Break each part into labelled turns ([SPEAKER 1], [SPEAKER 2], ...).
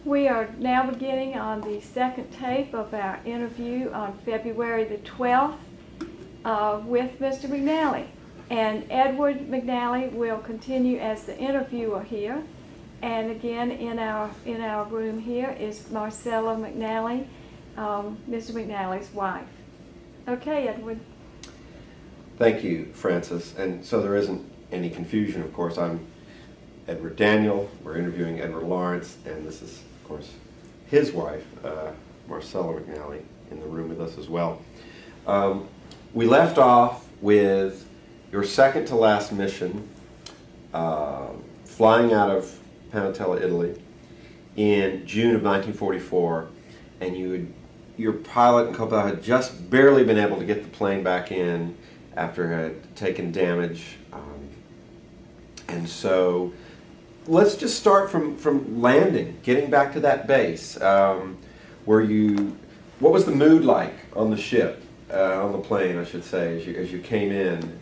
[SPEAKER 1] We are now beginning on the second tape of our interview on February the 12th with Mr. McNally. And Edward McNally will continue as the interviewer here. And again, in our room here is Marcella McNally, Mr. McNally's wife. Okay, Edward.
[SPEAKER 2] Thank you, Frances. And so there isn't any confusion, of course. I'm Edward Daniel. We're interviewing Edward Lawrence, and this is, of course, his wife, Marcella McNally, in the room with us as well. We left off with your second to last mission, flying out of Panatella, Italy, in June of 1944, and your pilot and co-pilot had just barely been able to get the plane back in after it had taken damage. And so let's just start from landing, getting back to that base. What was the mood like on the ship, on the plane, I should say, as you came in?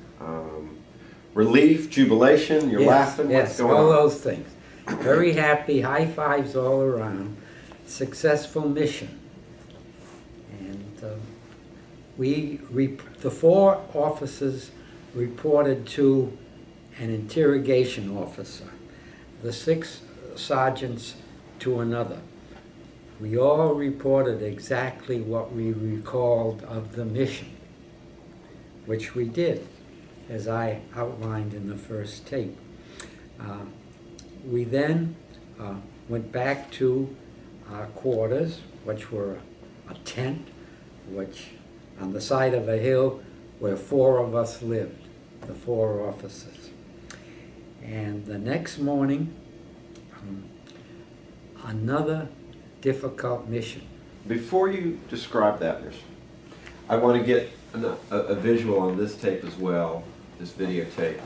[SPEAKER 2] Relief, jubilation, you're laughing, what's going on?
[SPEAKER 3] Yes, all those things. Very happy, high fives all around. Successful mission. And the 4 officers reported to an interrogation officer, the 6 sergeants to another. We all reported exactly what we recalled of the mission, which we did, as I outlined in the first tape. We then went back to our quarters, which were a tent, which on the side of a hill where 4 of us lived, the 4 officers. And the next morning, another difficult mission.
[SPEAKER 2] Before you describe that mission, I want to get a visual on this tape as well, this videotape,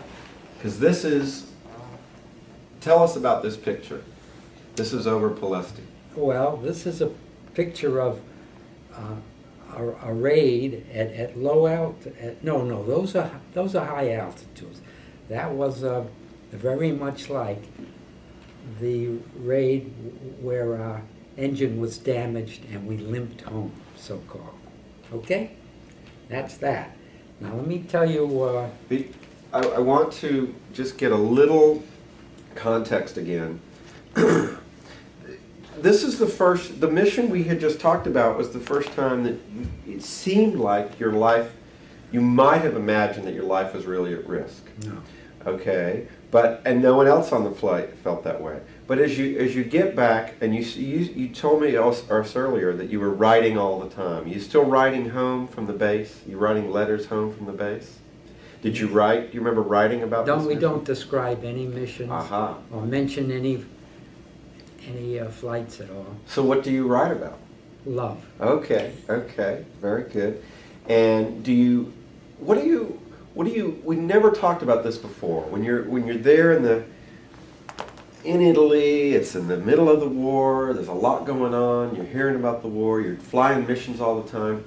[SPEAKER 2] because this is, tell us about this picture. This is over Palesti.
[SPEAKER 3] Well, this is a picture of a raid at low altitude. No, those are high altitudes. That was very much like the raid where our engine was damaged and we limped home, so-called. Okay? That's that. Now let me tell you...
[SPEAKER 2] I want to just get a little context again. This is the mission we had just talked about was the first time that it seemed like your life, you might have imagined that your life was really at risk.
[SPEAKER 3] No.
[SPEAKER 2] Okay, and no one else on the flight felt that way. But as you get back, and you told me us earlier that you were writing all the time. You still writing home from the base? You writing letters home from the base? Did you write? Do you remember writing about this mission?
[SPEAKER 3] We don't describe any missions or mention any flights at all.
[SPEAKER 2] So what do you write about?
[SPEAKER 3] Love.
[SPEAKER 2] Okay, very good. And we never talked about this before. When you're there in Italy, it's in the middle of the war, there's a lot going on, you're hearing about the war, you're flying missions all the time.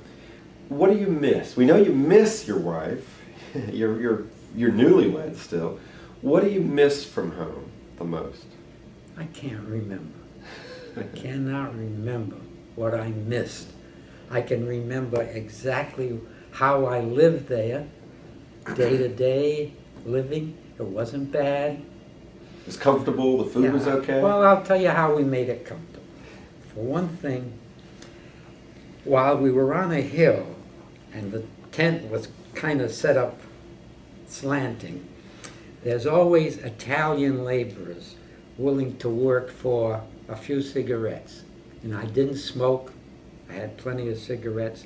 [SPEAKER 2] What do you miss? We know you miss your wife, you're newlywed still. What do you miss from home the most?
[SPEAKER 3] I can't remember. I cannot remember what I missed. I can remember exactly how I lived there, day-to-day living. It wasn't bad.
[SPEAKER 2] It was comfortable, the food was okay?
[SPEAKER 3] Well, I'll tell you how we made it comfortable. For one thing, while we were on a hill and the tent was kind of set up slanting, there's always Italian laborers willing to work for a few cigarettes. And I didn't smoke. I had plenty of cigarettes.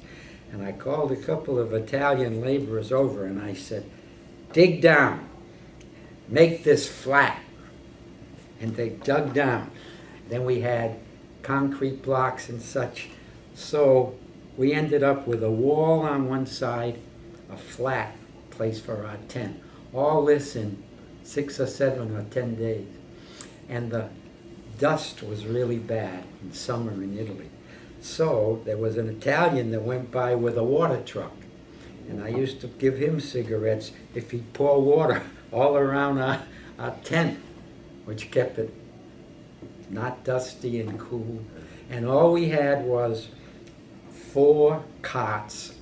[SPEAKER 3] And I called a couple of Italian laborers over and I said, dig down, make this flat. And they dug down. Then we had concrete blocks and such. So we ended up with a wall on one side, a flat place for our tent. All this in 6 or 7 or 10 days. And the dust was really bad in summer in Italy. So there was an Italian that went by with a water truck. And I used to give him cigarettes if he'd pour water all around our tent, which kept it not dusty and cool. And all we had was 4 cots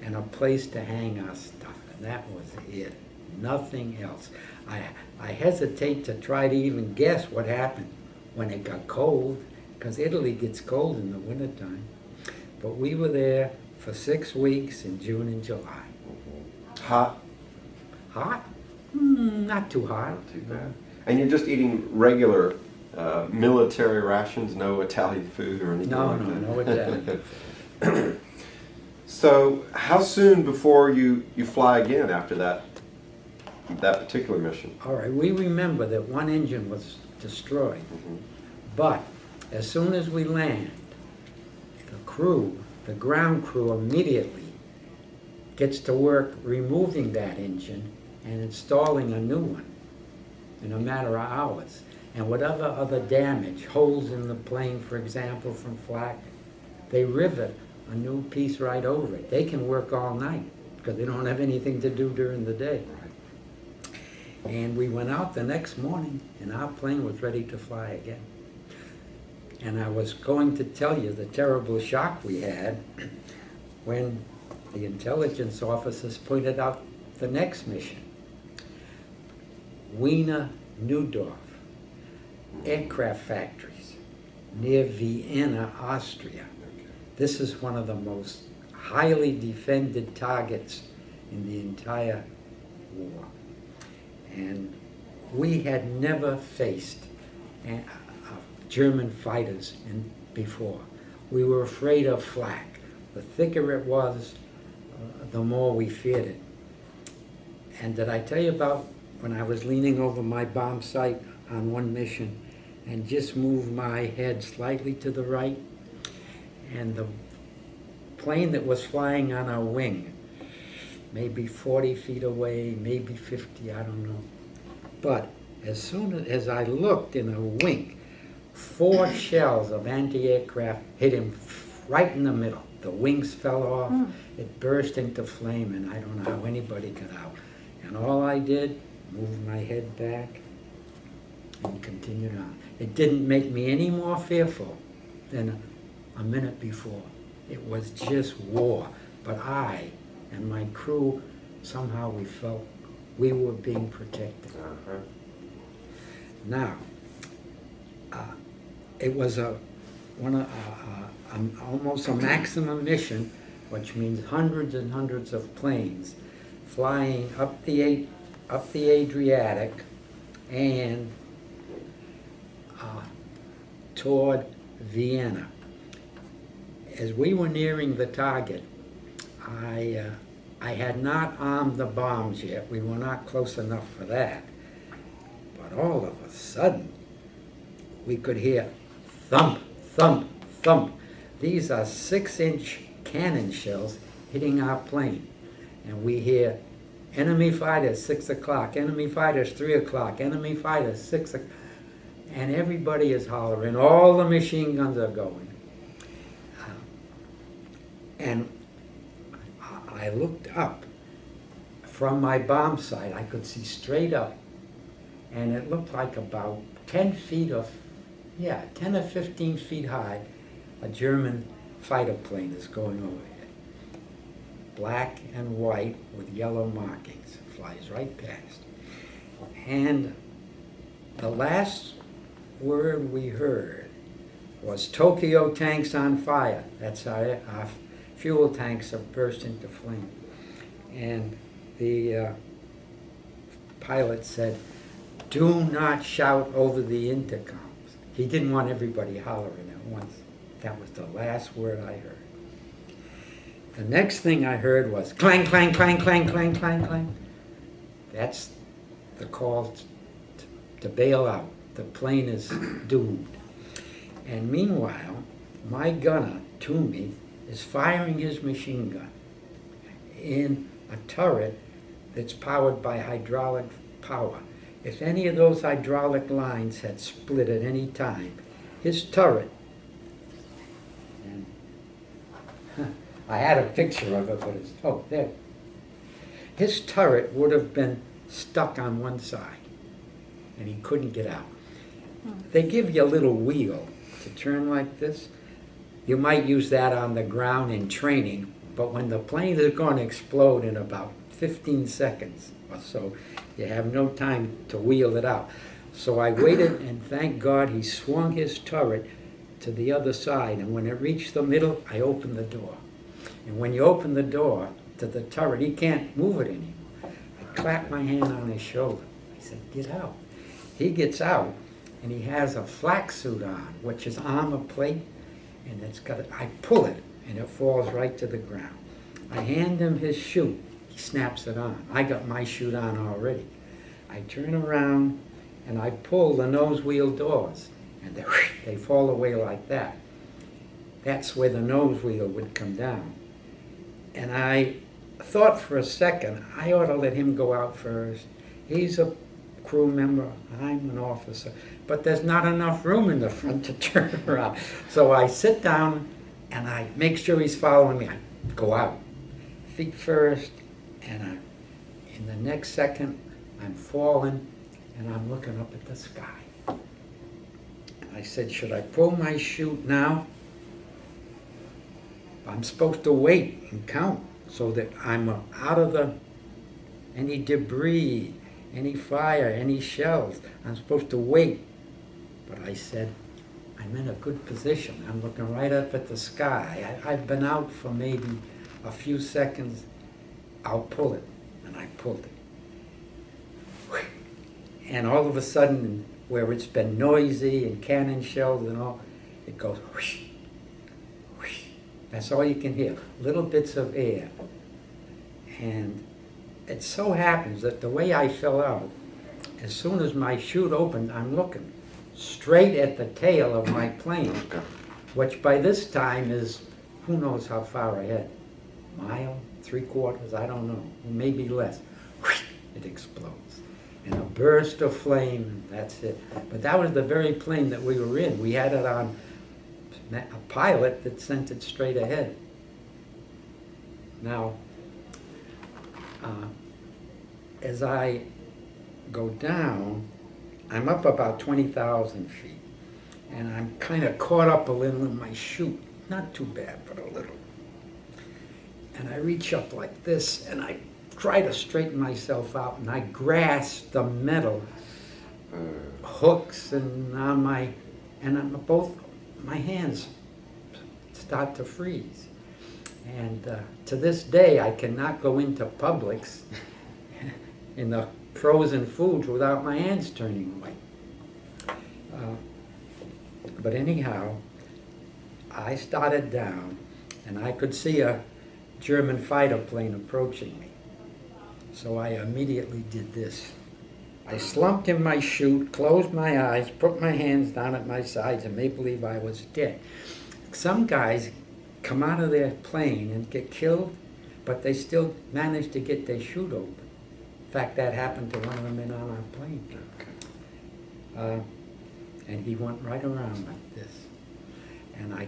[SPEAKER 3] and a place to hang our stuff, and that was it. Nothing else. I hesitate to try to even guess what happened when it got cold, because Italy gets cold in the wintertime. But we were there for 6 weeks in June and July.
[SPEAKER 2] Hot?
[SPEAKER 3] Hot? Not too hot.
[SPEAKER 2] Not too bad. And you're just eating regular military rations, no Italian food or anything like that?
[SPEAKER 3] No Italian food.
[SPEAKER 2] So how soon before you fly again after that particular mission?
[SPEAKER 3] All right, we remember that one engine was destroyed, but as soon as we land, the ground crew immediately gets to work removing that engine and installing a new one in a matter of hours. And whatever other damage, holes in the plane, for example, from flak, they rivet a new piece right over it. They can work all night because they don't have anything to do during the day. And we went out the next morning and our plane was ready to fly again. And I was going to tell you the terrible shock we had when the intelligence officers pointed out the next mission. Wiener Neudorf, aircraft factories near Vienna, Austria. This is one of the most highly defended targets in the entire war. And we had never faced German fighters before. We were afraid of flak. The thicker it was, the more we feared it. And did I tell you about when I was leaning over my bomb site on one mission and just moved my head slightly to the right, and the plane that was flying on our wing, maybe 40 feet away, maybe 50, I don't know. But as soon as I looked in a wink, 4 shells of anti-aircraft hit him right in the middle. The wings fell off, it burst into flame, and I don't know how anybody got out. And all I did, moved my head back and continued on. It didn't make me any more fearful than a minute before. It was just war. But I and my crew, somehow we felt we were being protected. Now, it was almost a maximum mission, which means hundreds and hundreds of planes flying up the Adriatic and toward Vienna. As we were nearing the target, I had not armed the bombs yet. We were not close enough for that. But all of a sudden, we could hear thump, thump, thump. These are 6-inch cannon shells hitting our plane. And we hear enemy fighters 6 o'clock, enemy fighters 3 o'clock, enemy fighters 6 o'clock. And everybody is hollering. All the machine guns are going. And I looked up from my bomb sight. I could see straight up. And it looked like about 10 feet of, 10 or 15 feet high, a German fighter plane is going over here. Black and white with yellow markings. It flies right past. And the last word we heard was Tokyo tanks on fire. That's our fuel tanks have burst into flame. And the pilot said, "Do not shout over the intercoms." He didn't want everybody hollering at once. That was the last word I heard. The next thing I heard was clang, clang, clang, clang, clang, clang, clang. That's the call to bail out. The plane is doomed. And meanwhile, my gunner, Toomey, is firing his machine gun in a turret that's powered by hydraulic power. If any of those hydraulic lines had split at any time, his turret, and I had a picture of it, but it's, there. His turret would have been stuck on one side, and he couldn't get out. They give you a little wheel to turn like this. You might use that on the ground in training, but when the plane is going to explode in about 15 seconds or so, you have no time to wheel it out. So I waited, and thank God he swung his turret to the other side, and when it reached the middle, I opened the door. And when you open the door to the turret, he can't move it anymore. I clapped my hand on his shoulder. I said, "Get out." He gets out, and he has a flak suit on, which is armor plate, and I pull it, and it falls right to the ground. I hand him his chute. He snaps it on. I got my chute on already. I turn around, and I pull the nose wheel doors, and they fall away like that. That's where the nose wheel would come down. And I thought for a second, I ought to let him go out first. He's a crew member, I'm an officer, but there's not enough room in the front to turn around. So I sit down and I make sure he's following me. I go out, feet first, and in the next second, I'm falling and I'm looking up at the sky. And I said, should I pull my chute now? I'm supposed to wait and count so that I'm out of any debris, any fire, any shells. I'm supposed to wait. But I said, I'm in a good position. I'm looking right up at the sky. I've been out for maybe a few seconds. I'll pull it. And I pulled it. And all of a sudden, where it's been noisy and cannon shells and all, it goes whoosh, whoosh. That's all you can hear, little bits of air. And it so happens that the way I fell out, as soon as my chute opened, I'm looking straight at the tail of my plane, which by this time is, who knows how far ahead, mile, 3/4, I don't know, maybe less. It explodes. And a burst of flame, and that's it. But that was the very plane that we were in. We had it on a pilot that sent it straight ahead. Now, as I go down, I'm up about 20,000 feet, and I'm kind of caught up a little in my chute. Not too bad, but a little. And I reach up like this, and I try to straighten myself out, and I grasp the metal hooks, and both my hands start to freeze. And to this day, I cannot go into Publix in the frozen foods without my hands turning white. But anyhow, I started down, and I could see a German fighter plane approaching me. So I immediately did this. I slumped in my chute, closed my eyes, put my hands down at my sides, and made believe I was dead. Some guys come out of their plane and get killed, but they still manage to get their chute open. In fact, that happened to one of the men on our plane. And he went right around like this. And I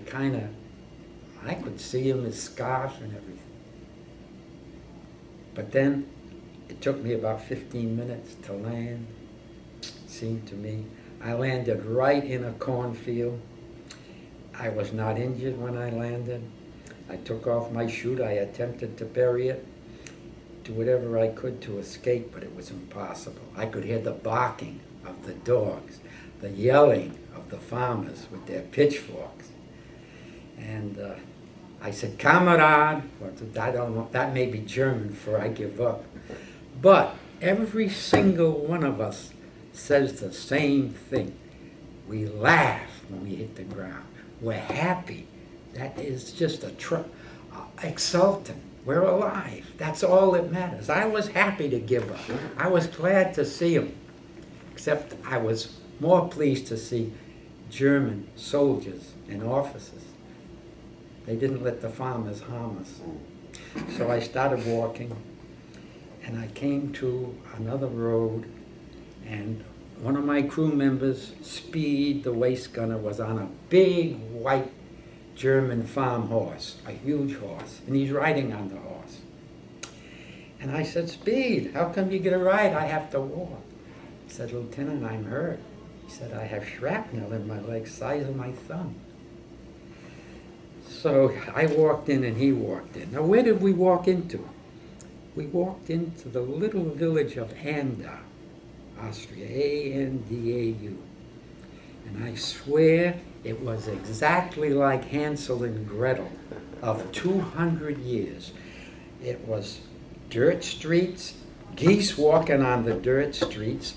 [SPEAKER 3] could see him, his scarf and everything. But then it took me about 15 minutes to land, it seemed to me. I landed right in a cornfield. I was not injured when I landed. I took off my chute. I attempted to bury it, do whatever I could to escape, but it was impossible. I could hear the barking of the dogs, the yelling of the farmers with their pitchforks. And I said, "Kamerad," I don't know, that may be German for I give up. But every single one of us says the same thing. We laugh when we hit the ground. We're happy. That is just exultant. We're alive. That's all that matters. I was happy to give up. I was glad to see him. Except I was more pleased to see German soldiers and officers. They didn't let the farmers harm us. So I started walking, and I came to another road, and one of my crew members, Speed, the waist gunner, was on a big white German farm horse, a huge horse, and he's riding on the horse. And I said, "Speed, how come you get a ride? I have to walk." He said, "Lieutenant, I'm hurt." He said, I have shrapnel in my leg, size of my thumb. So I walked in and he walked in. Now where did we walk into? We walked into the little village of Andau, Austria, Andau. And I swear it was exactly like Hansel and Gretel of 200 years. It was dirt streets, geese walking on the dirt streets.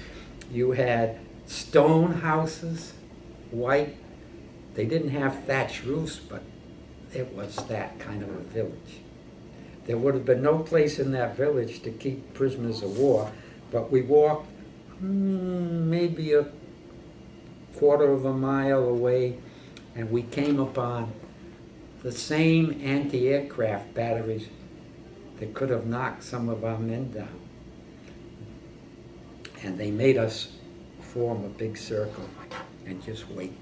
[SPEAKER 3] You had stone houses, white. They didn't have thatched roofs, but it was that kind of a village. There would have been no place in that village to keep prisoners of war, but we walked maybe a quarter of a mile away, and we came upon the same anti-aircraft batteries that could have knocked some of our men down. And they made us form a big circle and just wait.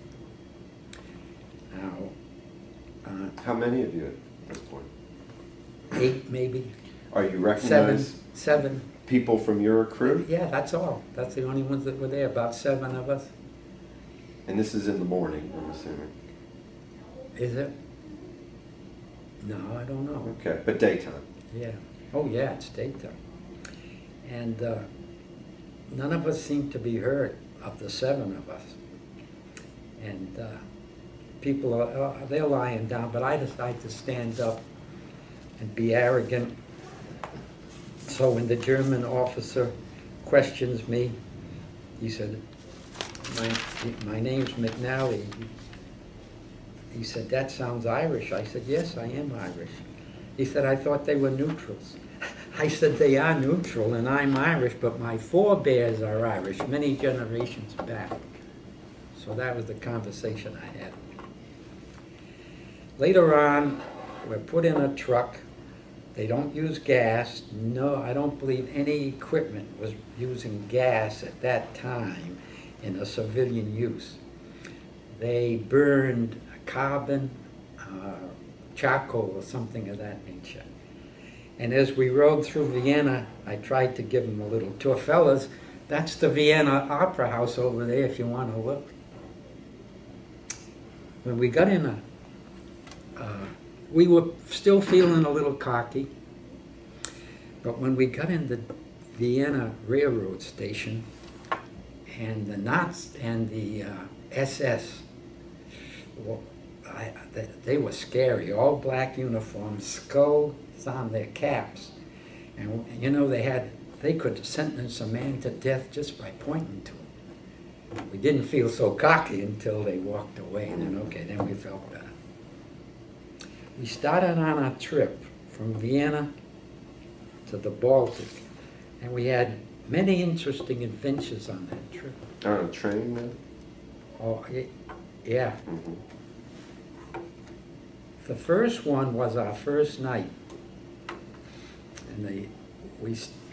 [SPEAKER 3] Now,
[SPEAKER 2] how many of you at this point?
[SPEAKER 3] 8 maybe.
[SPEAKER 2] Are you recognized?
[SPEAKER 3] Seven.
[SPEAKER 2] People from your crew?
[SPEAKER 3] Yeah, that's all. That's the only ones that were there, about 7 of us.
[SPEAKER 2] And this is in the morning, I'm assuming.
[SPEAKER 3] Is it? No, I don't know.
[SPEAKER 2] Okay, but daytime.
[SPEAKER 3] Yeah. Oh yeah, it's daytime. And none of us seemed to be hurt, of the 7 of us. And people they're lying down, but I decided to stand up and be arrogant. So when the German officer questions me, he said, my name's McNally. He said, that sounds Irish. I said, yes, I am Irish. He said, I thought they were neutrals. I said, they are neutral and I'm Irish, but my forebears are Irish, many generations back. So that was the conversation I had. Later on, we're put in a truck. They don't use gas. No, I don't believe any equipment was using gas at that time in a civilian use. They burned carbon, charcoal or something of that nature. And as we rode through Vienna, I tried to give them a little tour. Fellas, that's the Vienna Opera House over there if you want to look. When we got in we were still feeling a little cocky, but when we got in the Vienna railroad station, and the Nazis and the SS, well, they were scary. All black uniforms, skulls on their caps, and you know they could sentence a man to death just by pointing to him. We didn't feel so cocky until they walked away, and then okay, then we felt better. We started on a trip from Vienna to the Baltic, and we had many interesting adventures on that trip.
[SPEAKER 2] On a train then?
[SPEAKER 3] Oh, yeah. The first one was our first night, and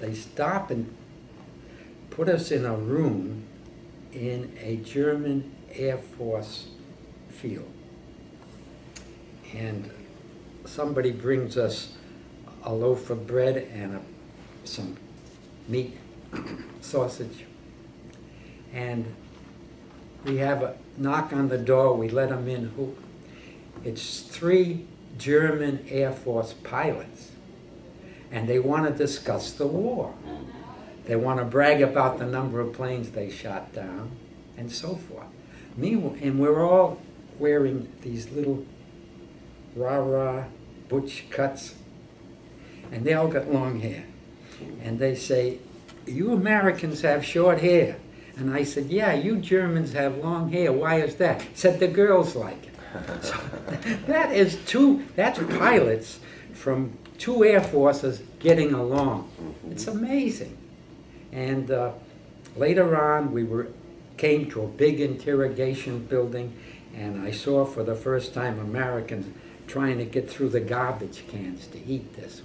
[SPEAKER 3] they stopped and put us in a room in a German Air Force field. And somebody brings us a loaf of bread and some meat, sausage. And we have a knock on the door, we let them in. It's 3 German Air Force pilots. And they want to discuss the war. They want to brag about the number of planes they shot down and so forth. And we're all wearing these little rah-rah butch cuts, and they all got long hair. And they say, you Americans have short hair. And I said, yeah, you Germans have long hair. Why is that? Said the girls like it. So that's pilots from 2 air forces getting along. It's amazing. And later on, came to a big interrogation building, and I saw for the first time Americans trying to get through the garbage cans to eat this.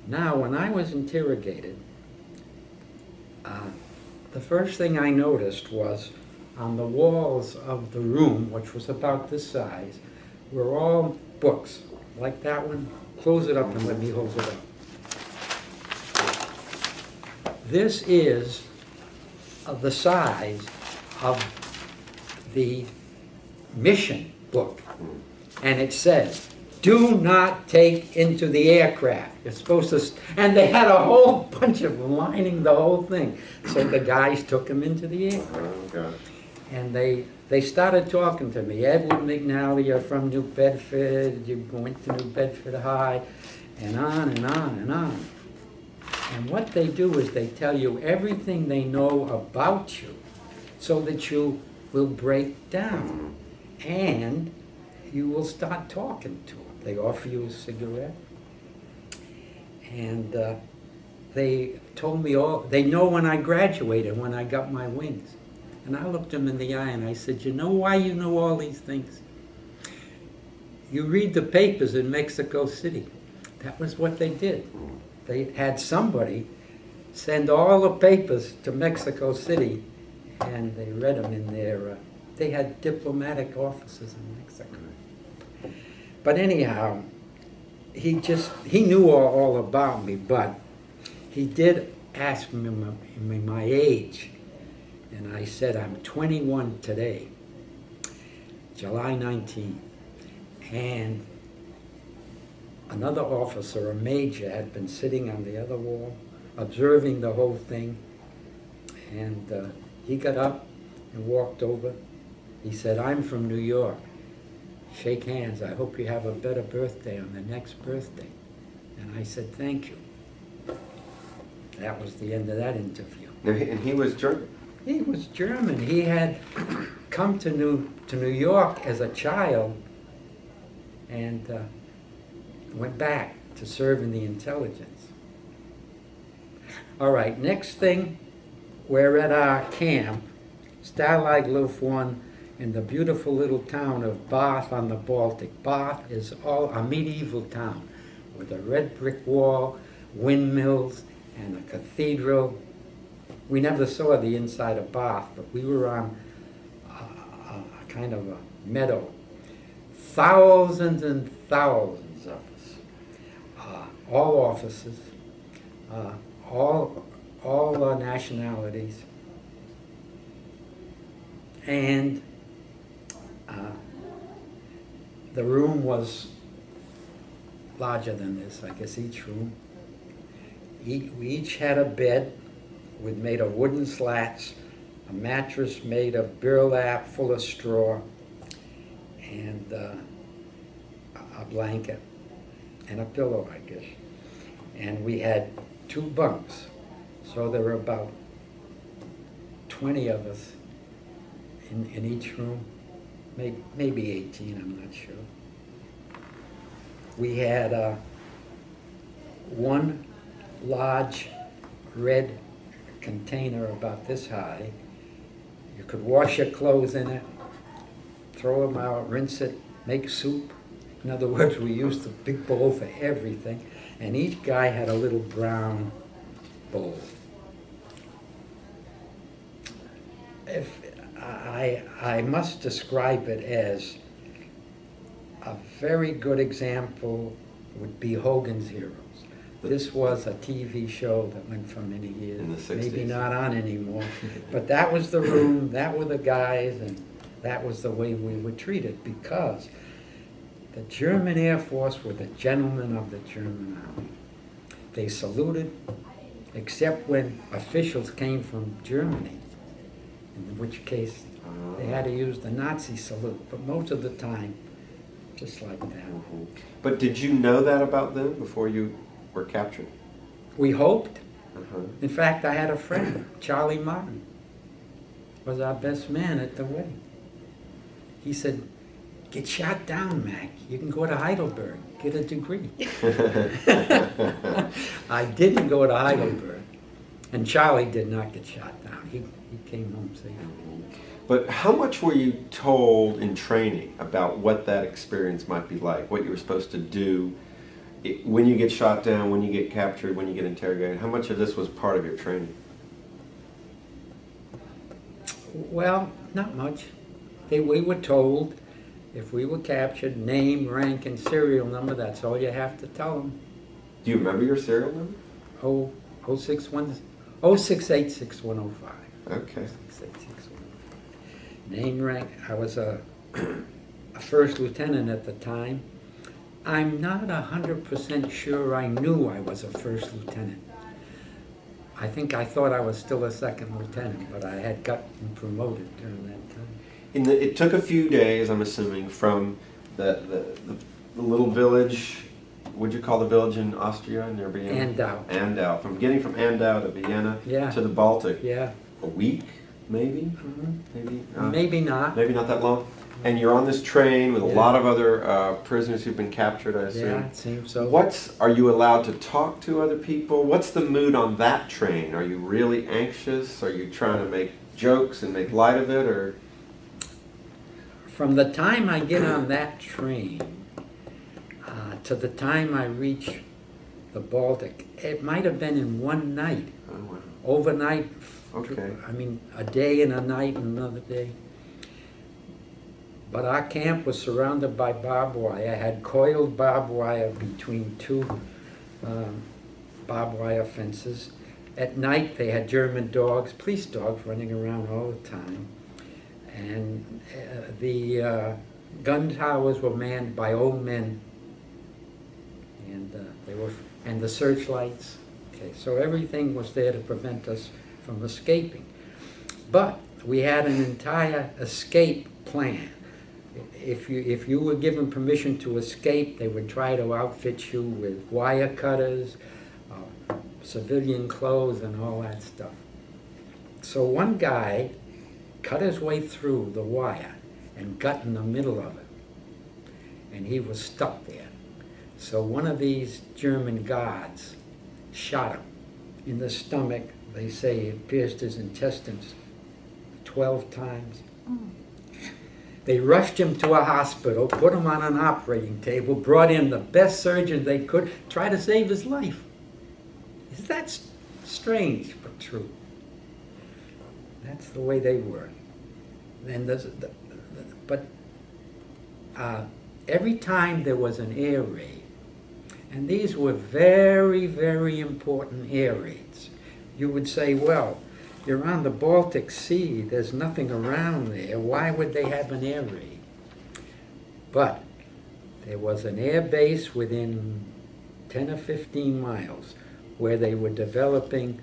[SPEAKER 3] Now, when I was interrogated, the first thing I noticed was on the walls of the room, which was about this size, were all books, like that one. Close it up and let me hold it up. This is of the size of the mission book. And it said, do not take into the aircraft. You're supposed to, and they had a whole bunch of them lining the whole thing. So the guys took them into the aircraft.
[SPEAKER 2] Oh, God.
[SPEAKER 3] And they started talking to me. Edward McNally, you're from New Bedford, you went to New Bedford High, and on and on and on. And what they do is they tell you everything they know about you so that you will break down and you will start talking to them. They offer you a cigarette. And they told me all, they know when I graduated, when I got my wings. And I looked them in the eye and I said, you know why you know all these things? You read the papers in Mexico City. That was what they did. They had somebody send all the papers to Mexico City and they read them in their, they had diplomatic offices in Mexico. But anyhow, he knew all about me, but he did ask me my age. And I said, I'm 21 today, July 19th. And another officer, a major, had been sitting on the other wall, observing the whole thing. And he got up and walked over. He said, I'm from New York. Shake hands. I hope you have a better birthday on the next birthday. And I said, thank you. That was the end of that interview.
[SPEAKER 2] And he was German?
[SPEAKER 3] He was German. He had come to New York as a child and went back to serve in the intelligence. All right, next thing, we're at our camp, Stalag Luft 1, in the beautiful little town of Bath on the Baltic. Bath is all a medieval town with a red brick wall, windmills, and a cathedral. We never saw the inside of Bath, but we were on a kind of a meadow. Thousands and thousands of us, all officers, all nationalities, and the room was larger than this, I guess, each room. We each had a bed made of wooden slats, a mattress made of burlap full of straw, and a blanket, and a pillow, I guess. And we had 2 bunks, so there were about 20 of us in each room, maybe 18, I'm not sure. We had one large red container about this high. You could wash your clothes in it, throw them out, rinse it, make soup. In other words, we used the big bowl for everything, and each guy had a little brown bowl. If I must describe it as a very good example would be Hogan's Heroes. This was a TV show that went for many years.
[SPEAKER 2] In the 60s.
[SPEAKER 3] Maybe not on anymore. But that was the room, that were the guys, and that was the way we were treated, because the German Air Force were the gentlemen of the German Army. They saluted, except when officials came from Germany, in which case they had to use the Nazi salute, but most of the time, just like that.
[SPEAKER 2] Mm-hmm. But did you know that about them before you were captured?
[SPEAKER 3] We hoped.
[SPEAKER 2] Uh-huh.
[SPEAKER 3] In fact, I had a friend, Charlie Martin, was our best man at the wedding. He said, get shot down, Mac. You can go to Heidelberg, get a degree. I didn't go to Heidelberg, and Charlie did not get shot down. He came home safe.
[SPEAKER 2] But how much were you told in training about what that experience might be like, what you were supposed to do when you get shot down, when you get captured, when you get interrogated? How much of this was part of your training?
[SPEAKER 3] Well, not much. We were told if we were captured, name, rank, and serial number, that's all you have to tell them.
[SPEAKER 2] Do you remember your serial number?
[SPEAKER 3] 0686-6105.
[SPEAKER 2] Okay.
[SPEAKER 3] Name rank, I was a first lieutenant at the time. I'm not 100% sure I knew I was a first lieutenant. I think I thought I was still a second lieutenant, but I had gotten promoted during that time.
[SPEAKER 2] It took a few days, I'm assuming, from the little village. What'd you call the village in Austria near Vienna?
[SPEAKER 3] Andau.
[SPEAKER 2] Andau. From getting from Andau to Vienna to the Baltic.
[SPEAKER 3] Yeah.
[SPEAKER 2] A week, maybe?
[SPEAKER 3] Maybe not.
[SPEAKER 2] Maybe not that long. And you're on this train with a lot of other prisoners who've been captured, I assume.
[SPEAKER 3] Yeah, it seems so.
[SPEAKER 2] Are you allowed to talk to other people? What's the mood on that train? Are you really anxious? Are you trying to make jokes and make light of it, or?
[SPEAKER 3] From the time I get on that train to the time I reach the Baltic, it might have been in one night.
[SPEAKER 2] Oh, wow.
[SPEAKER 3] Overnight.
[SPEAKER 2] Okay.
[SPEAKER 3] I mean, a day and a night and another day. But our camp was surrounded by barbed wire. I had coiled barbed wire between two barbed wire fences. At night, they had German dogs, police dogs, running around all the time. And the gun towers were manned by old men, and the searchlights. Okay, so everything was there to prevent us from escaping. But we had an entire escape plan. If you were given permission to escape, they would try to outfit you with wire cutters, civilian clothes, and all that stuff. So one guy cut his way through the wire and got in the middle of it. And he was stuck there. So one of these German guards shot him in the stomach. They say it pierced his intestines 12 times. They rushed him to a hospital, put him on an operating table, brought in the best surgeon they could, try to save his life. Is that strange but true? That's the way they were. And every time there was an air raid, and these were very, very important air raids, you would say, well, you're on the Baltic Sea, there's nothing around there, why would they have an air raid? But there was an air base within 10 or 15 miles where they were developing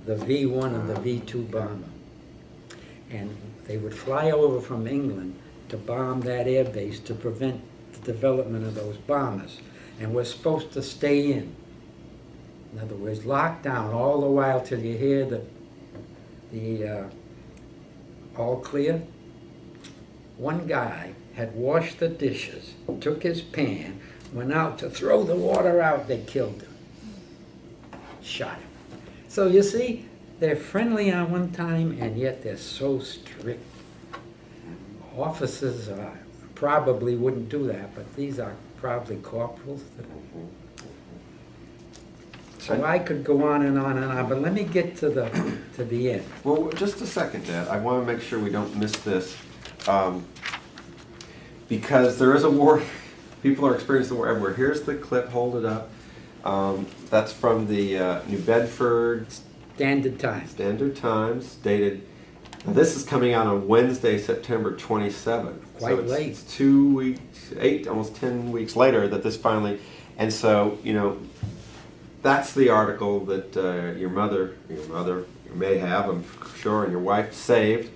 [SPEAKER 3] the V-1 and the V-2 bomber. And they would fly over from England to bomb that air base to prevent the development of those bombers. And we're supposed to stay in. In other words, locked down all the while till you hear the all clear. One guy had washed the dishes, took his pan, went out to throw the water out, they killed him. Shot him. So you see, they're friendly on one time, and yet they're so strict. Officers probably wouldn't do that, but these are probably corporals. So I could go on and on and on, but let me get to the end.
[SPEAKER 2] Well, just a second, Dad. I want to make sure we don't miss this, because there is a war. People are experiencing the war everywhere. Here's the clip. Hold it up. That's from the New Bedford
[SPEAKER 3] Standard Time.
[SPEAKER 2] Standard Times, dated. Now this is coming out on Wednesday, September 27th.
[SPEAKER 3] Quite late.
[SPEAKER 2] It's 2 weeks, almost 10 weeks later that this finally. And so, you know, that's the article that your mother, you may have, I'm sure, and your wife saved.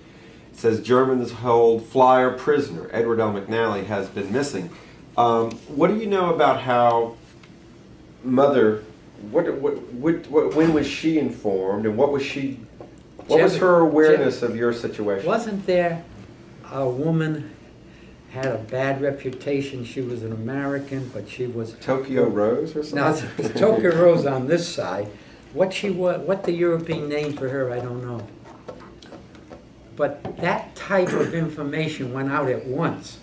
[SPEAKER 2] It says Germans hold flyer prisoner. Edward L. McNally has been missing. What do you know about how Mother? When was she informed, and what was she? What was her awareness of your situation?
[SPEAKER 3] Wasn't there a woman had a bad reputation? She was an American, but she was
[SPEAKER 2] Tokyo Rose or something.
[SPEAKER 3] Now Tokyo Rose on this side. What the European name for her, I don't know. But that type of information went out at once.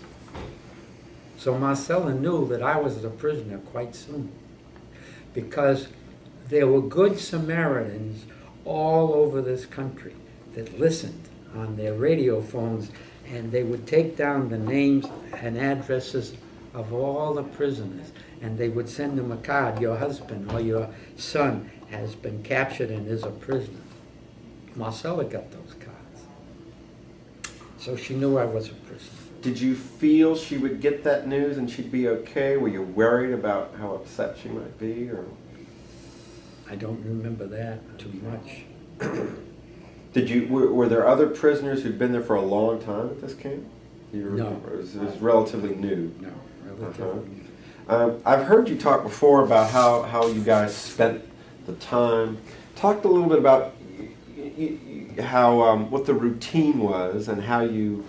[SPEAKER 3] So Marcella knew that I was a prisoner quite soon, because there were good Samaritans all over this country that listened on their radio phones, and they would take down the names and addresses of all the prisoners, and they would send them a card. Your husband or your son has been captured and is a prisoner. Marcella got those cards. So she knew I was a prisoner.
[SPEAKER 2] Did you feel she would get that news and she'd be okay? Were you worried about how upset she might be, or?
[SPEAKER 3] I don't remember that too much.
[SPEAKER 2] Were there other prisoners who'd been there for a long time at this camp?
[SPEAKER 3] No.
[SPEAKER 2] It was relatively new.
[SPEAKER 3] No, relatively new.
[SPEAKER 2] I've heard you talk before about how you guys spent the time. Talked a little bit about how what the routine was and how you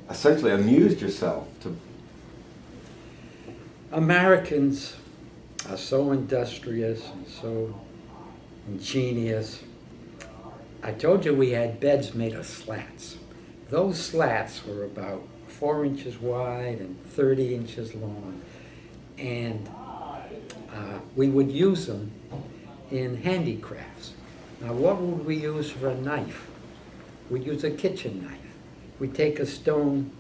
[SPEAKER 2] essentially amused yourself.
[SPEAKER 3] Americans are so industrious and so ingenious. I told you we had beds made of slats. Those slats were about 4 inches wide and 30 inches long. And we would use them in handicrafts. Now, what would we use for a knife? We'd use a kitchen knife. We'd take a stone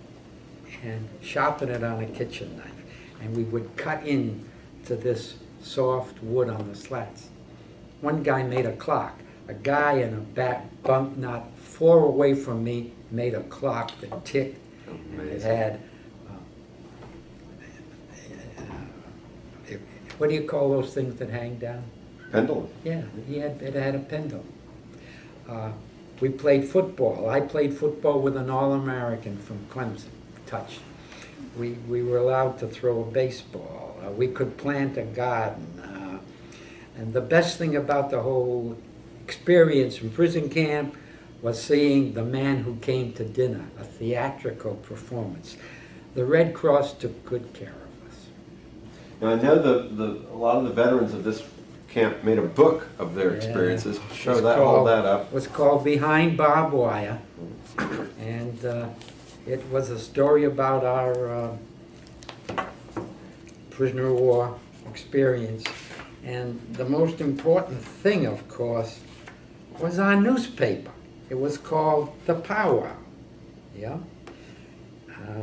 [SPEAKER 3] and sharpen it on a kitchen knife, and we would cut in to this soft wood on the slats. One guy made a clock. A guy in a back bunk not 4 away from me made a clock that ticked. And it had, what do you call those things that hang down?
[SPEAKER 2] Pendulum.
[SPEAKER 3] Yeah, it had a pendulum. We played football. I played football with an All-American from Clemson, touch. We were allowed to throw a baseball. We could plant a garden. And the best thing about the whole experience in prison camp was seeing the man who came to dinner, a theatrical performance. The Red Cross took good care of us.
[SPEAKER 2] Now, I know a lot of the veterans of this camp made a book of their experiences. Hold that up.
[SPEAKER 3] It was called Behind Barbed Wire, and it was a story about our prisoner of war experience. And the most important thing, of course, was our newspaper. It was called The Powwow. Yeah?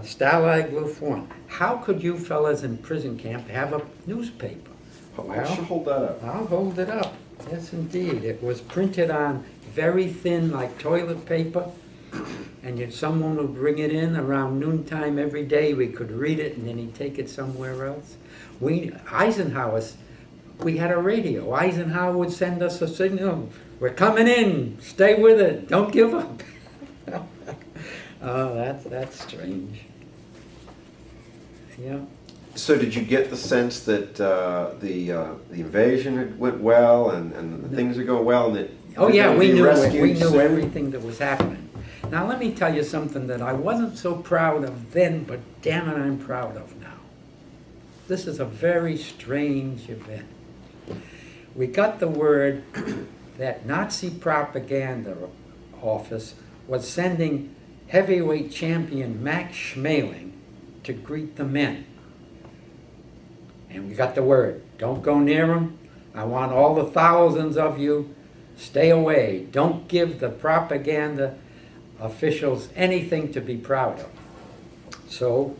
[SPEAKER 3] Stalag Luft 1. How could you fellas in prison camp have a newspaper?
[SPEAKER 2] I should hold that up.
[SPEAKER 3] I'll hold it up. Yes, indeed. It was printed on very thin, like toilet paper, and someone would bring it in around noontime every day. We could read it, and then he'd take it somewhere else. Eisenhower's, we had a radio. Eisenhower would send us a signal. We're coming in. Stay with it. Don't give up. Oh, that's strange. Yeah.
[SPEAKER 2] So did you get the sense that the invasion went well and things are going well? And
[SPEAKER 3] oh yeah, we knew
[SPEAKER 2] soon?
[SPEAKER 3] everything that was happening. Now let me tell you something that I wasn't so proud of then, but damn it, I'm proud of now. This is a very strange event. We got the word that Nazi propaganda office was sending heavyweight champion Max Schmeling to greet the men. And we got the word, don't go near him. I want all the thousands of you, stay away. Don't give the propaganda officials anything to be proud of. So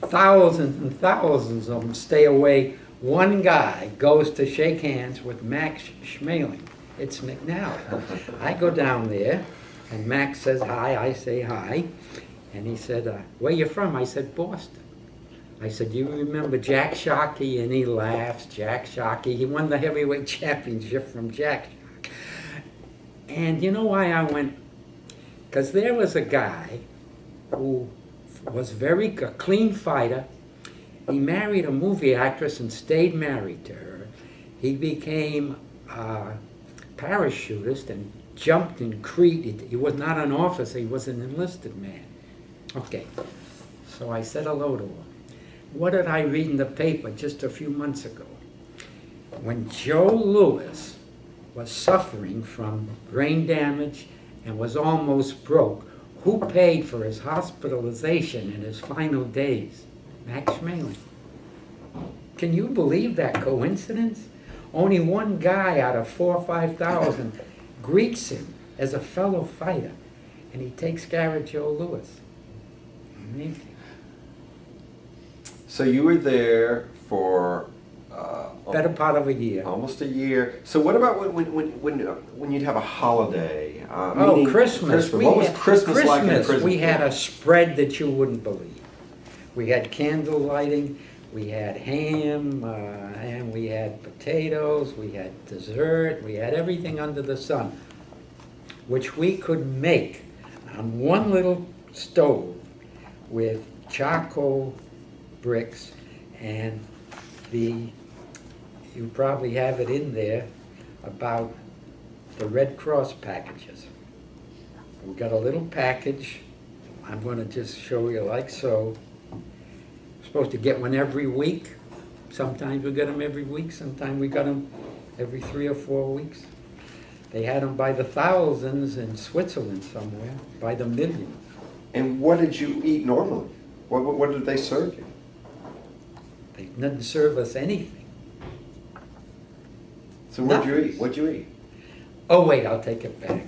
[SPEAKER 3] thousands and thousands of them stay away. One guy goes to shake hands with Max Schmeling. It's McNally. I go down there, and Max says hi, I say hi. And he said, where you from? I said, Boston. I said, you remember Jack Shockey? And he laughs, Jack Shockey. He won the heavyweight championship from Jack Shockey. And you know why I went? Because there was a guy who was a clean fighter. He married a movie actress and stayed married to her. He became a parachutist and jumped in Crete. He was not an officer, he was an enlisted man. Okay, so I said hello to him. What did I read in the paper just a few months ago? When Joe Louis was suffering from brain damage and was almost broke, who paid for his hospitalization in his final days? Max Schmeling. Can you believe that coincidence? Only one guy out of 4,000 or 5,000 greets him as a fellow fighter, and he takes care of Joe Louis. Amazing.
[SPEAKER 2] So you were there for
[SPEAKER 3] better part of a year.
[SPEAKER 2] Almost a year. So what about when you'd have a holiday?
[SPEAKER 3] Oh,
[SPEAKER 2] meaning
[SPEAKER 3] Christmas.
[SPEAKER 2] What was Christmas like in prison?
[SPEAKER 3] We had a spread that you wouldn't believe. We had candle lighting, we had ham, and we had potatoes, we had dessert, we had everything under the sun, which we could make on one little stove with charcoal bricks, and you probably have it in there about the Red Cross packages. We got a little package. I'm going to just show you like so. We're supposed to get one every week. Sometimes we get them every week. Sometimes we got them every 3 or 4 weeks. They had them by the thousands in Switzerland somewhere, by the millions.
[SPEAKER 2] And what did you eat normally? What did they serve you?
[SPEAKER 3] They didn't serve us anything.
[SPEAKER 2] So what'd you eat? What'd you eat?
[SPEAKER 3] Oh wait, I'll take it back.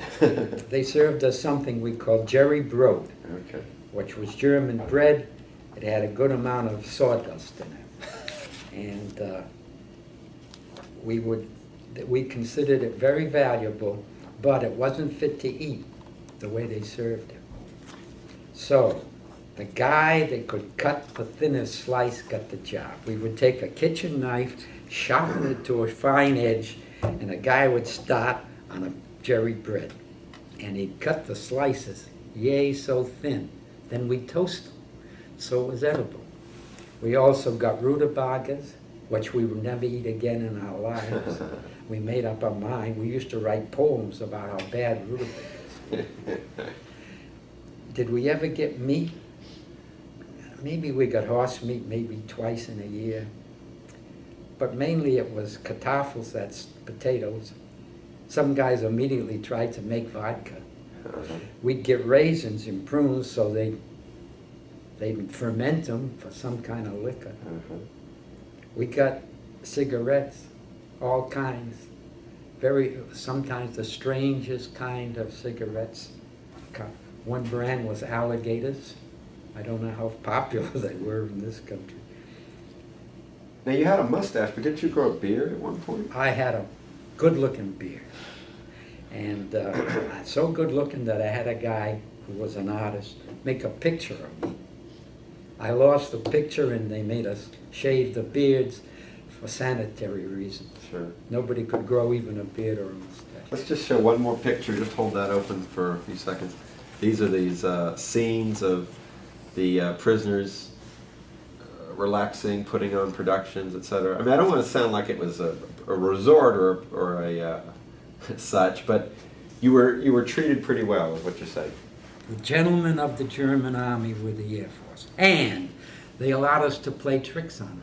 [SPEAKER 3] They served us something we called Jerry Brod,
[SPEAKER 2] Okay.
[SPEAKER 3] which was German bread. It had a good amount of sawdust in it. And we considered it very valuable, but it wasn't fit to eat the way they served it. So the guy that could cut the thinnest slice got the job. We would take a kitchen knife, sharpen it to a fine edge, and a guy would start on a Jerry bread. And he'd cut the slices, yay, so thin. Then we'd toast them, so it was edible. We also got rutabagas, which we would never eat again in our lives. We made up our mind. We used to write poems about how bad rutabagas. Did we ever get meat? Maybe we got horse meat maybe twice in a year. But mainly it was kartoffels, that's potatoes. Some guys immediately tried to make vodka. We'd get raisins and prunes, so they'd ferment them for some kind of liquor. We got cigarettes, all kinds. Sometimes the strangest kind of cigarettes. One brand was alligators. I don't know how popular they were in this country.
[SPEAKER 2] Now you had a mustache, but didn't you grow a beard at one point?
[SPEAKER 3] I had a good-looking beard. And so good-looking that I had a guy who was an artist make a picture of me. I lost the picture and they made us shave the beards for sanitary reasons.
[SPEAKER 2] Sure.
[SPEAKER 3] Nobody could grow even a beard or a mustache.
[SPEAKER 2] Let's just show one more picture. Just hold that open for a few seconds. These are these scenes of the prisoners relaxing, putting on productions, etc. I mean, I don't want to sound like it was a resort or a such, but you were treated pretty well, is what you're saying.
[SPEAKER 3] The gentlemen of the German army were the Air Force, and they allowed us to play tricks on them.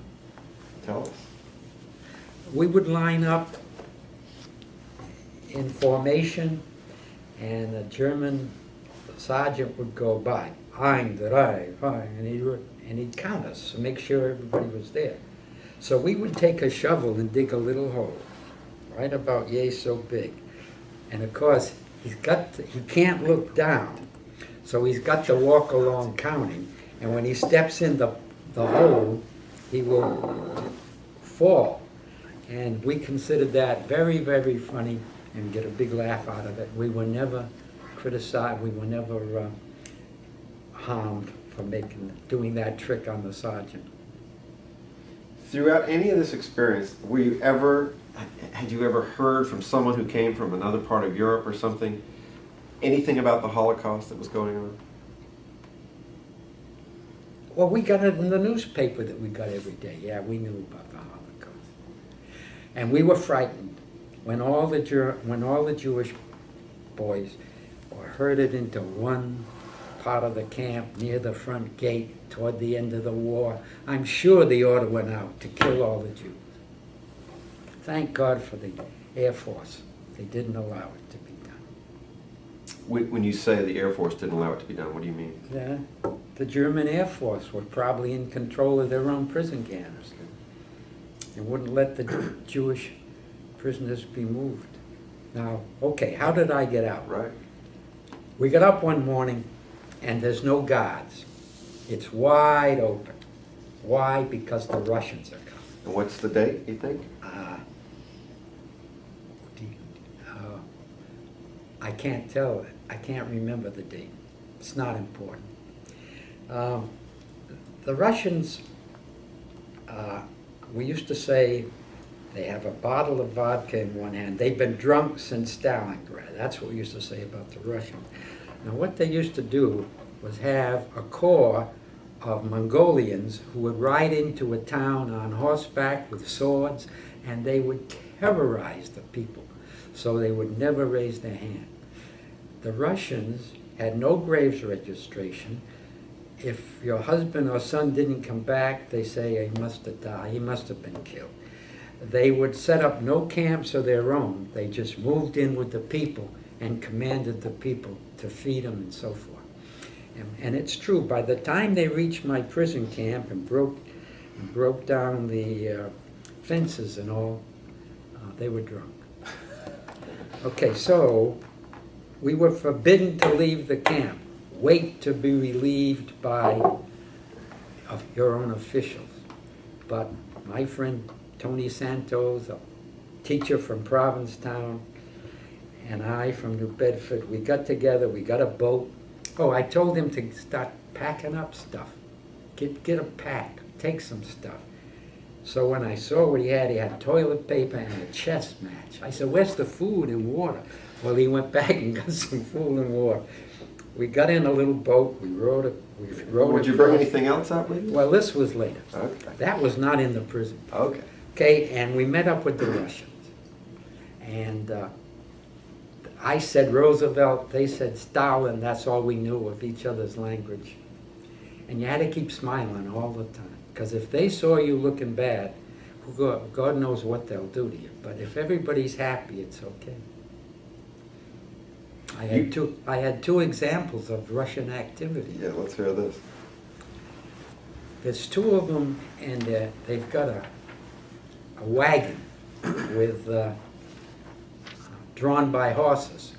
[SPEAKER 2] Tell us.
[SPEAKER 3] We would line up in formation, and a German sergeant would go by, ein, drei, fine, and he'd count us to make sure everybody was there. So we would take a shovel and dig a little hole, right about yay so big. And of course, he can't look down, so he's got to walk along counting. And when he steps in the hole, he will fall. And we considered that very, very funny and get a big laugh out of it. We were never criticized, we were never harmed for doing that trick on the sergeant.
[SPEAKER 2] Throughout any of this experience, had you ever heard from someone who came from another part of Europe or something, anything about the Holocaust that was going on?
[SPEAKER 3] Well, we got it in the newspaper that we got every day. Yeah, we knew about the Holocaust. And we were frightened when all the Jewish boys were herded into one part of the camp near the front gate toward the end of the war. I'm sure the order went out to kill all the Jews. Thank God for the Air Force. They didn't allow it to be done.
[SPEAKER 2] When you say the Air Force didn't allow it to be done, what do you mean?
[SPEAKER 3] Yeah, the German Air Force were probably in control of their own prison camps and wouldn't let the Jewish prisoners be moved. Now, okay, how did I get out?
[SPEAKER 2] Right.
[SPEAKER 3] We got up one morning and there's no guards. It's wide open. Why? Because the Russians are coming.
[SPEAKER 2] And what's the date, you think?
[SPEAKER 3] I can't tell it. I can't remember the date. It's not important. The Russians, we used to say, they have a bottle of vodka in one hand. They've been drunk since Stalingrad. That's what we used to say about the Russians. Now, what they used to do was have a corps of Mongolians who would ride into a town on horseback with swords, and they would terrorize the people, so they would never raise their hand. The Russians had no graves registration. If your husband or son didn't come back, they say he must have died, he must have been killed. They would set up no camps of their own. They just moved in with the people and commanded the people to feed them and so forth. And it's true, by the time they reached my prison camp and broke down the fences and all, they were drunk. Okay, so we were forbidden to leave the camp. Wait to be relieved by your own officials. But my friend Tony Santos, a teacher from Provincetown, and I from New Bedford, we got together, we got a boat. Oh, I told him to start packing up stuff. Get a pack, take some stuff. So when I saw what he had toilet paper and a chess match. I said, where's the food and water? Well, he went back and got some food and water. We got in a little boat, we rowed
[SPEAKER 2] Would you bring anything else out with you?
[SPEAKER 3] Well, this was later.
[SPEAKER 2] Okay.
[SPEAKER 3] That was not in the prison.
[SPEAKER 2] Okay.
[SPEAKER 3] Okay, and we met up with the Russians. And I said Roosevelt, they said Stalin, that's all we knew of each other's language. And you had to keep smiling all the time, because if they saw you looking bad, God knows what they'll do to you. But if everybody's happy, it's okay. I had two examples of Russian activity.
[SPEAKER 2] Yeah, let's hear this.
[SPEAKER 3] There's two of them, and they've got a wagon with drawn by horses,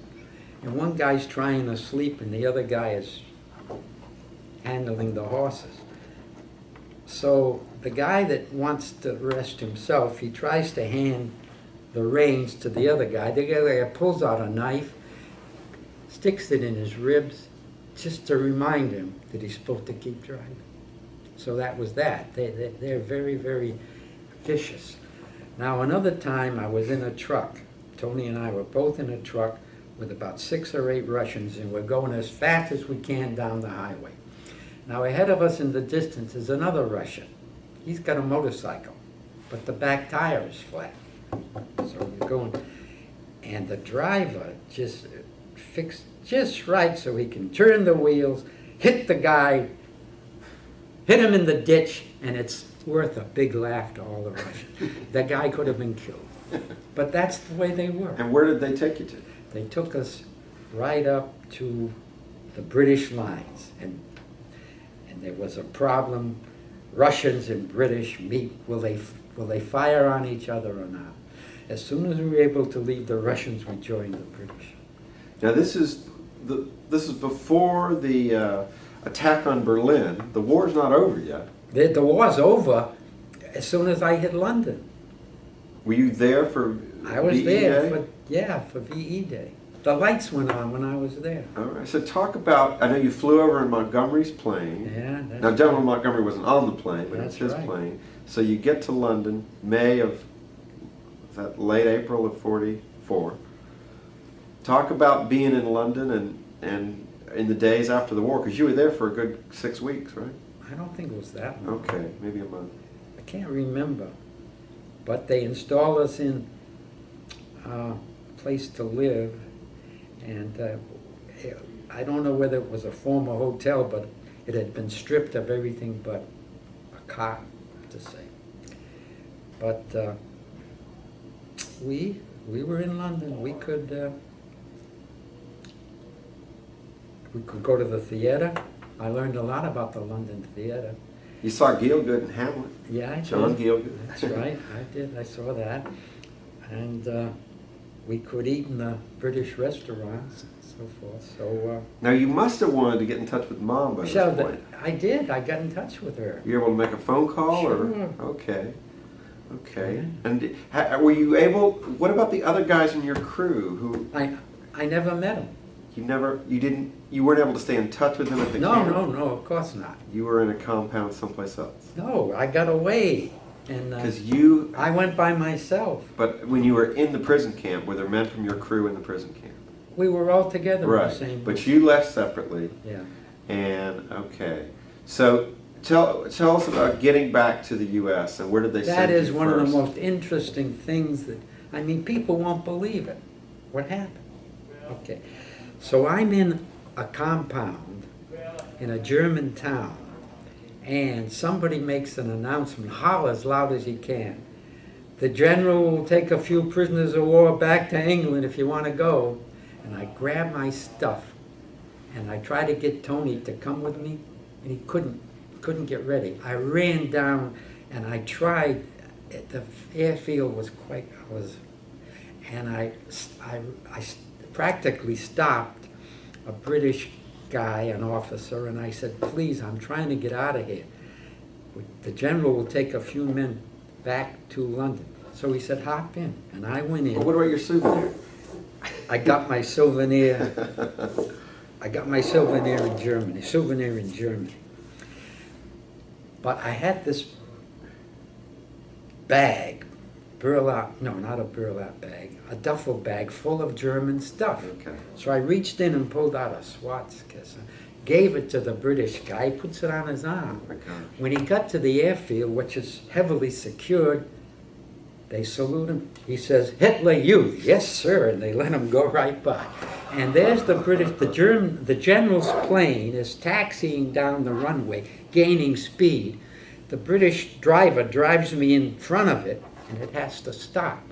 [SPEAKER 3] and one guy's trying to sleep and the other guy is handling the horses. So the guy that wants to rest himself, he tries to hand the reins to the other guy. The other guy pulls out a knife, sticks it in his ribs, just to remind him that he's supposed to keep driving. So that was that. They're very, very vicious. Now, another time I was in a truck. Tony and I were both in a truck with about 6 or 8 Russians, and we're going as fast as we can down the highway. Now, ahead of us in the distance is another Russian. He's got a motorcycle, but the back tire is flat. So we're going, and the driver just fixed just right so he can turn the wheels, hit the guy, hit him in the ditch, and it's worth a big laugh to all the Russians. The guy could have been killed. But that's the way they were.
[SPEAKER 2] And where did they take you to?
[SPEAKER 3] They took us right up to the British lines, and there was a problem. Russians and British meet. Will they fire on each other or not? As soon as we were able to leave the Russians, we joined the British.
[SPEAKER 2] Now this is before the attack on Berlin. The war's not over yet.
[SPEAKER 3] The war's over as soon as I hit London.
[SPEAKER 2] Were you there for
[SPEAKER 3] I was
[SPEAKER 2] VE
[SPEAKER 3] there
[SPEAKER 2] Day?
[SPEAKER 3] for VE Day. The lights went on when I was there.
[SPEAKER 2] All right. So talk about, I know you flew over in Montgomery's plane.
[SPEAKER 3] Yeah.
[SPEAKER 2] Now General Montgomery wasn't on the plane, but it's his
[SPEAKER 3] right.
[SPEAKER 2] plane. So you get to London, May of, is that late April of 44. Talk about being in London and in the days after the war, because you were there for a good 6 weeks, right?
[SPEAKER 3] I don't think it was that long.
[SPEAKER 2] Okay, maybe a month.
[SPEAKER 3] I can't remember. But they installed us in a place to live, and I don't know whether it was a former hotel, but it had been stripped of everything but a cot, to say. But we were in London. We could go to the theater. I learned a lot about the London theater.
[SPEAKER 2] You saw Gielgud and Hamlet.
[SPEAKER 3] Yeah, I did.
[SPEAKER 2] John Gielgud.
[SPEAKER 3] That's right, I did. I saw that. And we could eat in the British restaurants and so forth. So
[SPEAKER 2] Now you must have wanted to get in touch with Mom by this point.
[SPEAKER 3] I did. I got in touch with her.
[SPEAKER 2] You were able to make a phone call?
[SPEAKER 3] Sure.
[SPEAKER 2] Or okay. Okay. And were you able? What about the other guys in your crew who?
[SPEAKER 3] I never met them.
[SPEAKER 2] You weren't able to stay in touch with them at the camp?
[SPEAKER 3] No, of course not.
[SPEAKER 2] You were in a compound someplace else.
[SPEAKER 3] No, I got away. And
[SPEAKER 2] Because
[SPEAKER 3] I went by myself.
[SPEAKER 2] But when you were in the prison camp, were there men from your crew in the prison camp?
[SPEAKER 3] We were all together in the same
[SPEAKER 2] But you left separately.
[SPEAKER 3] Yeah.
[SPEAKER 2] And, okay. So tell us about getting back to the U.S. and where did they send you
[SPEAKER 3] That is one
[SPEAKER 2] first?
[SPEAKER 3] of the most interesting things that, I mean, people won't believe it. What happened? Okay. So I'm in a compound in a German town, and somebody makes an announcement, holler as loud as he can. The general will take a few prisoners of war back to England if you want to go. And I grab my stuff, and I try to get Tony to come with me, and he couldn't get ready. I ran down, and I tried. The airfield was and I practically stopped a British guy, an officer, and I said, please, I'm trying to get out of here. The general will take a few men back to London. So he said, hop in, and I went in.
[SPEAKER 2] Well, what about your souvenir?
[SPEAKER 3] I got my souvenir. I got my souvenir in Germany. But I had this bag, not a burlap bag, a duffel bag full of German stuff.
[SPEAKER 2] Okay.
[SPEAKER 3] So I reached in and pulled out a Schwarzkisse, gave it to the British guy, he puts it on his arm.
[SPEAKER 2] Oh my God.
[SPEAKER 3] When he got to the airfield, which is heavily secured, they salute him. He says, Hitler Youth, yes sir, and they let him go right by. And there's the general's plane is taxiing down the runway, gaining speed. The British driver drives me in front of it, and it has to stop.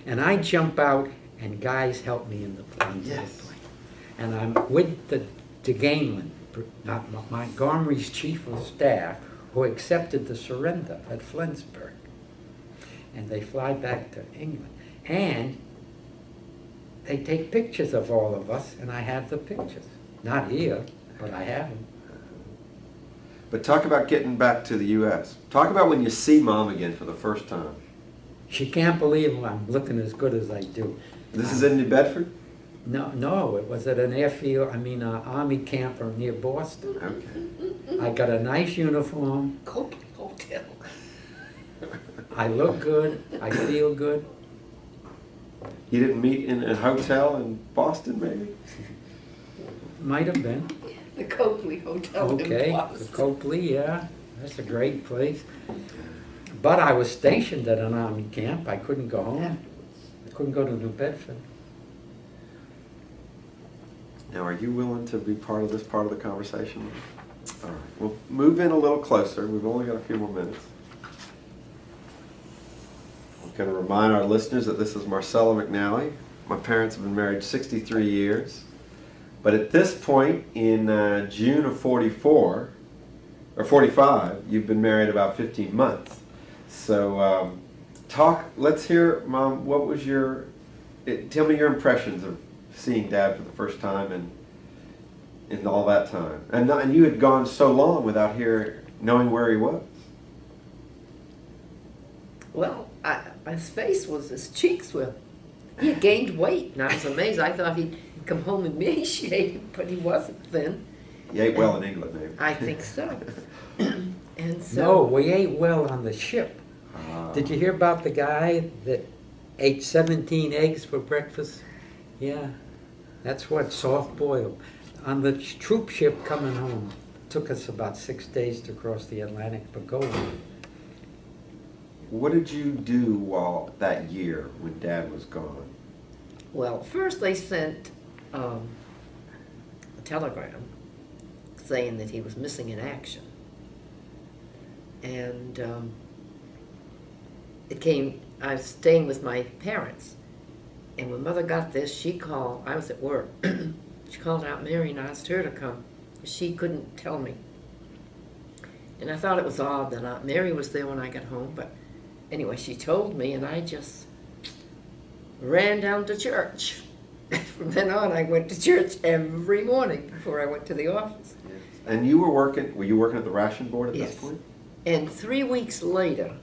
[SPEAKER 3] And I jump out, and guys help me in the plane.
[SPEAKER 2] Yes.
[SPEAKER 3] And I'm with the Gainland, Montgomery's chief of staff, who accepted the surrender at Flensburg. And they fly back to England. And they take pictures of all of us, and I have the pictures. Not here, but I have them.
[SPEAKER 2] But talk about getting back to the U.S. Talk about when you see Mom again for the first time.
[SPEAKER 3] She can't believe I'm looking as good as I do.
[SPEAKER 2] This is in New Bedford?
[SPEAKER 3] No, it was at an army camp near Boston.
[SPEAKER 2] Okay.
[SPEAKER 3] I got a nice uniform.
[SPEAKER 4] Copley Hotel.
[SPEAKER 3] I look good. I feel good.
[SPEAKER 2] You didn't meet in a hotel in Boston, maybe?
[SPEAKER 3] Might have been.
[SPEAKER 4] The Copley Hotel
[SPEAKER 3] Okay,
[SPEAKER 4] in
[SPEAKER 3] the
[SPEAKER 4] Boston.
[SPEAKER 3] Copley, yeah. That's a great place. But I was stationed at an army camp. I couldn't go home. I couldn't go to New Bedford.
[SPEAKER 2] Now, are you willing to be part of this part of the conversation? All right. We'll move in a little closer. We've only got a few more minutes. I'm going to remind our listeners that this is Marcella McNally. My parents have been married 63 years. But at this point, in June of 44, or 45, you've been married about 15 months. So let's hear, Mom, what was tell me your impressions of seeing Dad for the first time and in all that time. And you had gone so long without knowing where he was.
[SPEAKER 4] Well, his face his cheeks were, he had gained weight, and I was amazed. I thought he'd come home emaciated, but he wasn't then.
[SPEAKER 2] He ate well in England, maybe.
[SPEAKER 4] I think so. And so.
[SPEAKER 3] No, we ate well on the ship. Did you hear about the guy that ate 17 eggs for breakfast? Yeah, that's what, soft boiled. On the troop ship coming home, took us about 6 days to cross the Atlantic, but go on.
[SPEAKER 2] What did you do that year when Dad was gone?
[SPEAKER 4] Well, first they sent a telegram saying that he was missing in action. And I was staying with my parents. And when Mother got this, she called, I was at work, she called out Mary and asked her to come. She couldn't tell me. And I thought it was odd that Mary was there when I got home, but anyway, she told me, and I just ran down to church. From then on, I went to church every morning before I went to the office.
[SPEAKER 2] Yes. And you were you working at the ration board at
[SPEAKER 4] Yes.
[SPEAKER 2] this point?
[SPEAKER 4] And 3 weeks later,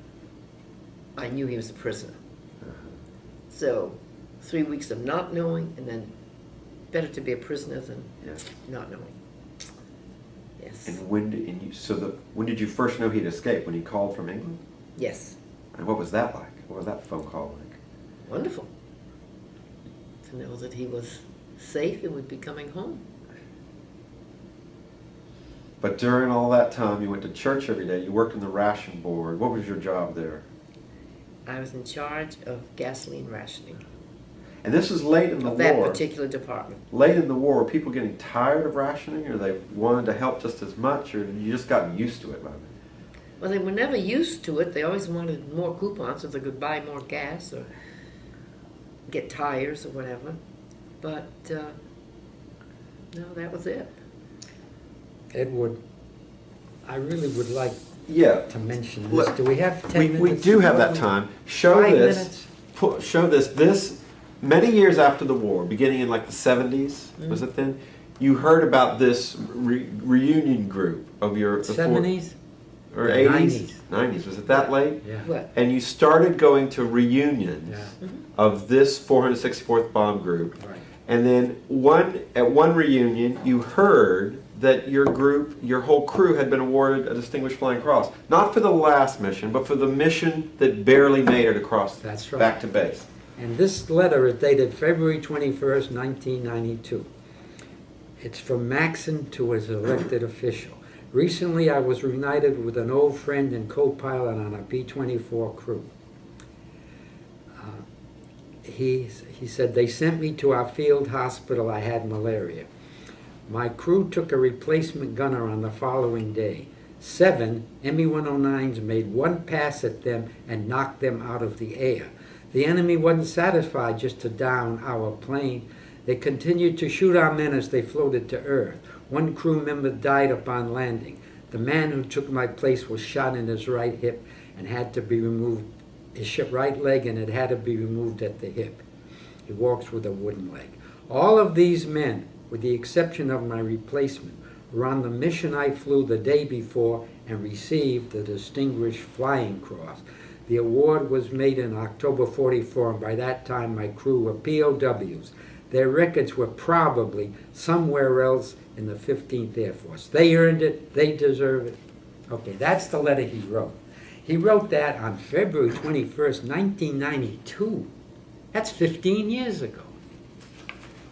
[SPEAKER 4] I knew he was a prisoner. So 3 weeks of not knowing, and then better to be a prisoner than
[SPEAKER 2] Yeah.
[SPEAKER 4] not knowing. Yes.
[SPEAKER 2] And when did you first know he'd escaped? When he called from England?
[SPEAKER 4] Yes.
[SPEAKER 2] And what was that like? What was that phone call like?
[SPEAKER 4] Wonderful. To know that he was safe and would be coming home.
[SPEAKER 2] But during all that time, you went to church every day. You worked in the ration board. What was your job there?
[SPEAKER 4] I was in charge of gasoline rationing
[SPEAKER 2] And this was late in the
[SPEAKER 4] of that
[SPEAKER 2] war.
[SPEAKER 4] particular department.
[SPEAKER 2] Late in the war, were people getting tired of rationing, or they wanted to help just as much, or you just gotten used to it by then?
[SPEAKER 4] Well, they were never used to it. They always wanted more coupons so they could buy more gas or get tires or whatever. But no, that was it.
[SPEAKER 3] Edward, I really would like
[SPEAKER 2] Yeah.
[SPEAKER 3] to mention this. Do we have 10 minutes?
[SPEAKER 2] We do have that time. Show
[SPEAKER 3] 5
[SPEAKER 2] this.
[SPEAKER 3] minutes?
[SPEAKER 2] Show this. This, many years after the war, beginning in like the 70s, was it then? You heard about this reunion group of your...
[SPEAKER 3] 70s?
[SPEAKER 2] Or
[SPEAKER 3] The
[SPEAKER 2] 80s? 90s. Was it that late?
[SPEAKER 3] Yeah.
[SPEAKER 4] What?
[SPEAKER 2] And you started going to reunions
[SPEAKER 3] Yeah.
[SPEAKER 2] of this 464th Bomb Group.
[SPEAKER 3] Right.
[SPEAKER 2] And then at one reunion, you heard that your group, your whole crew, had been awarded a Distinguished Flying Cross. Not for the last mission, but for the mission that barely made it across
[SPEAKER 3] That's right.
[SPEAKER 2] back to base.
[SPEAKER 3] And this letter is dated February 21st, 1992. It's from Maxon to his elected official. Recently, I was reunited with an old friend and co-pilot on a B-24 crew. He said, they sent me to our field hospital. I had malaria. My crew took a replacement gunner on the following day. 7 Me-109s made one pass at them and knocked them out of the air. The enemy wasn't satisfied just to down our plane. They continued to shoot our men as they floated to earth. One crew member died upon landing. The man who took my place was shot in his right hip and had to be removed, his right leg, and it had to be removed at the hip. He walks with a wooden leg. All of these men, with the exception of my replacement, were on the mission I flew the day before and received the Distinguished Flying Cross. The award was made in October '44, and by that time my crew were POWs. Their records were probably somewhere else in the 15th Air Force. They earned it. They deserve it. Okay, that's the letter he wrote. He wrote that on February 21st, 1992. That's 15 years ago.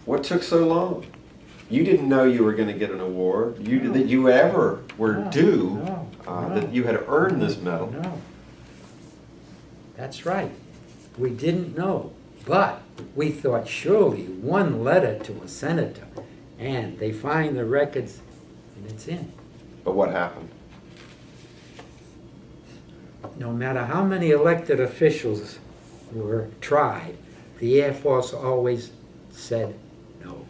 [SPEAKER 2] What took so long? You didn't know you were going to get an award. That you ever were due. That you had earned this medal.
[SPEAKER 3] No. That's right. We didn't know. But we thought surely one letter to a senator, and they find the records, and it's in.
[SPEAKER 2] But what happened?
[SPEAKER 3] No matter how many elected officials were tried, the Air Force always said no.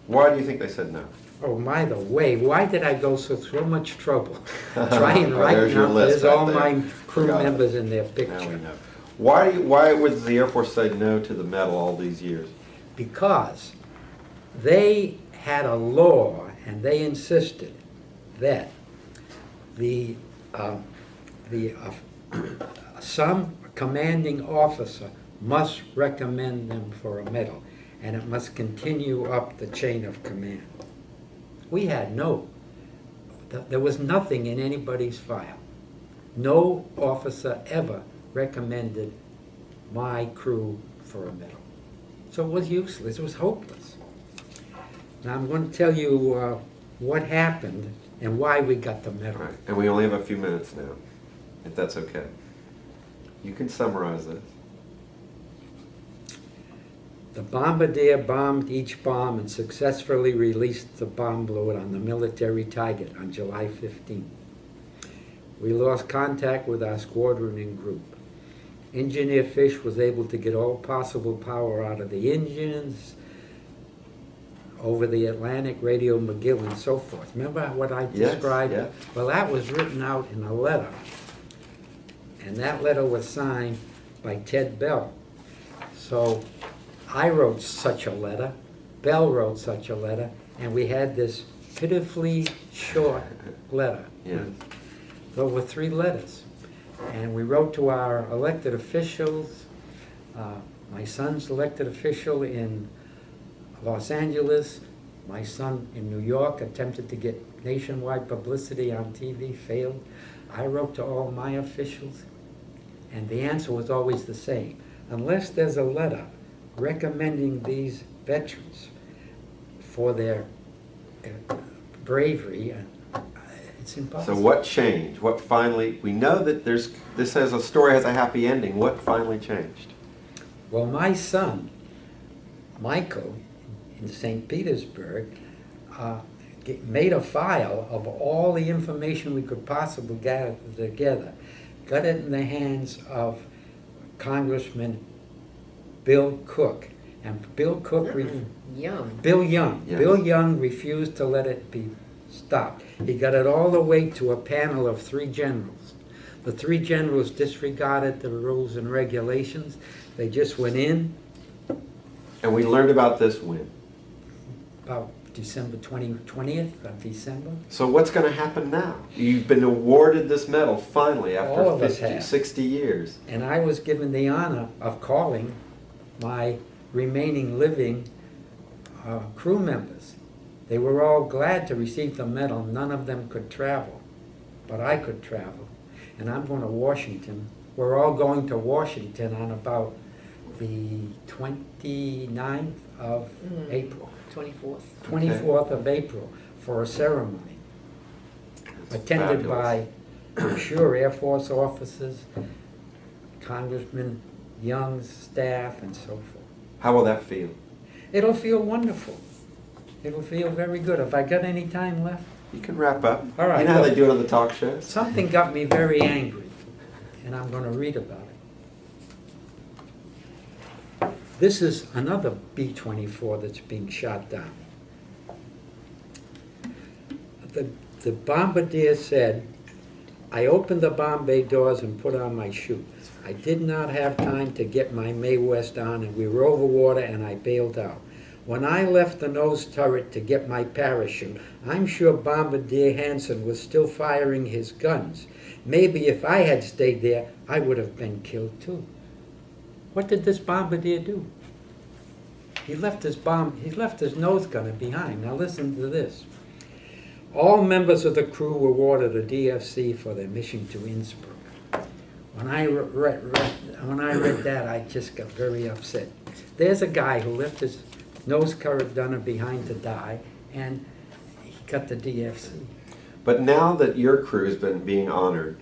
[SPEAKER 2] Why do you think they said no?
[SPEAKER 3] Oh, by the way, why did I go so much trouble trying to write
[SPEAKER 2] There's your
[SPEAKER 3] down?
[SPEAKER 2] list
[SPEAKER 3] There's
[SPEAKER 2] right
[SPEAKER 3] all
[SPEAKER 2] there.
[SPEAKER 3] my crew
[SPEAKER 2] Forgot it.
[SPEAKER 3] members in their
[SPEAKER 2] Now
[SPEAKER 3] picture.
[SPEAKER 2] we know. Why would the Air Force say no to the medal all these years?
[SPEAKER 3] Because they had a law and they insisted that some commanding officer must recommend them for a medal, and it must continue up the chain of command. We had there was nothing in anybody's file. No officer ever recommended my crew for a medal. So it was useless, it was hopeless. Now I'm going to tell you what happened and why we got the medal.
[SPEAKER 2] Right. And we only have a few minutes now, if that's okay. You can summarize this.
[SPEAKER 3] The bombardier bombed each bomb and successfully released the bomb load on the military target on July 15. We lost contact with our squadron and group. Engineer Fish was able to get all possible power out of the engines, over the Atlantic, Radio McGill, and so forth. Remember what I described?
[SPEAKER 2] Yes.
[SPEAKER 3] Well, that was written out in a letter. And that letter was signed by Ted Bell. So I wrote such a letter, Bell wrote such a letter, and we had this pitifully short letter.
[SPEAKER 2] Yes.
[SPEAKER 3] There were 3 letters. And we wrote to our elected officials. My son's elected official in Los Angeles. My son in New York attempted to get nationwide publicity on TV, failed. I wrote to all my officials, and the answer was always the same. Unless there's a letter recommending these veterans for their bravery, it's impossible.
[SPEAKER 2] So what changed? What finally, we know that this has a story has a happy ending. What finally changed?
[SPEAKER 3] Well, my son, Michael, in St. Petersburg, made a file of all the information we could possibly gather together, got it in the hands of Congressman Bill Cook, and Bill Cook,
[SPEAKER 4] Young.
[SPEAKER 3] Bill Young,
[SPEAKER 2] Yes.
[SPEAKER 3] Bill Young refused to let it be stopped. He got it all the way to a panel of 3 generals. The 3 generals disregarded the rules and regulations. They just went in
[SPEAKER 2] And we learned about this when?
[SPEAKER 3] about December 20th of December.
[SPEAKER 2] So what's going to happen now? You've been awarded this medal finally
[SPEAKER 3] All
[SPEAKER 2] after
[SPEAKER 3] of us
[SPEAKER 2] 50,
[SPEAKER 3] have.
[SPEAKER 2] 60 years.
[SPEAKER 3] And I was given the honor of calling my remaining living crew members. They were all glad to receive the medal. None of them could travel, but I could travel. And I'm going to Washington. We're all going to Washington on about the 29th of April.
[SPEAKER 4] 24th.
[SPEAKER 3] 24th of April for a ceremony
[SPEAKER 2] That's
[SPEAKER 3] attended
[SPEAKER 2] fabulous.
[SPEAKER 3] by, I'm sure, Air Force officers, Congressman Young's staff, and so forth.
[SPEAKER 2] How will that feel?
[SPEAKER 3] It'll feel wonderful. It'll feel very good. Have I got any time left?
[SPEAKER 2] You can wrap up.
[SPEAKER 3] All right,
[SPEAKER 2] You know how
[SPEAKER 3] look.
[SPEAKER 2] they do it on the talk shows?
[SPEAKER 3] Something got me very angry, and I'm going to read about it. This is another B-24 that's being shot down. The bombardier said, "I opened the bomb bay doors and put on my chute. I did not have time to get my Mae West on, and we were over water and I bailed out. When I left the nose turret to get my parachute, I'm sure Bombardier Hansen was still firing his guns. Maybe if I had stayed there, I would have been killed too." What did this bombardier do? He left his nose gunner behind. Now listen to this. All members of the crew were awarded a DFC for their mission to Innsbruck. When I read that, I just got very upset. There's a guy who left his nose gunner behind to die, and he got the DFC.
[SPEAKER 2] But now that your crew has been being honored,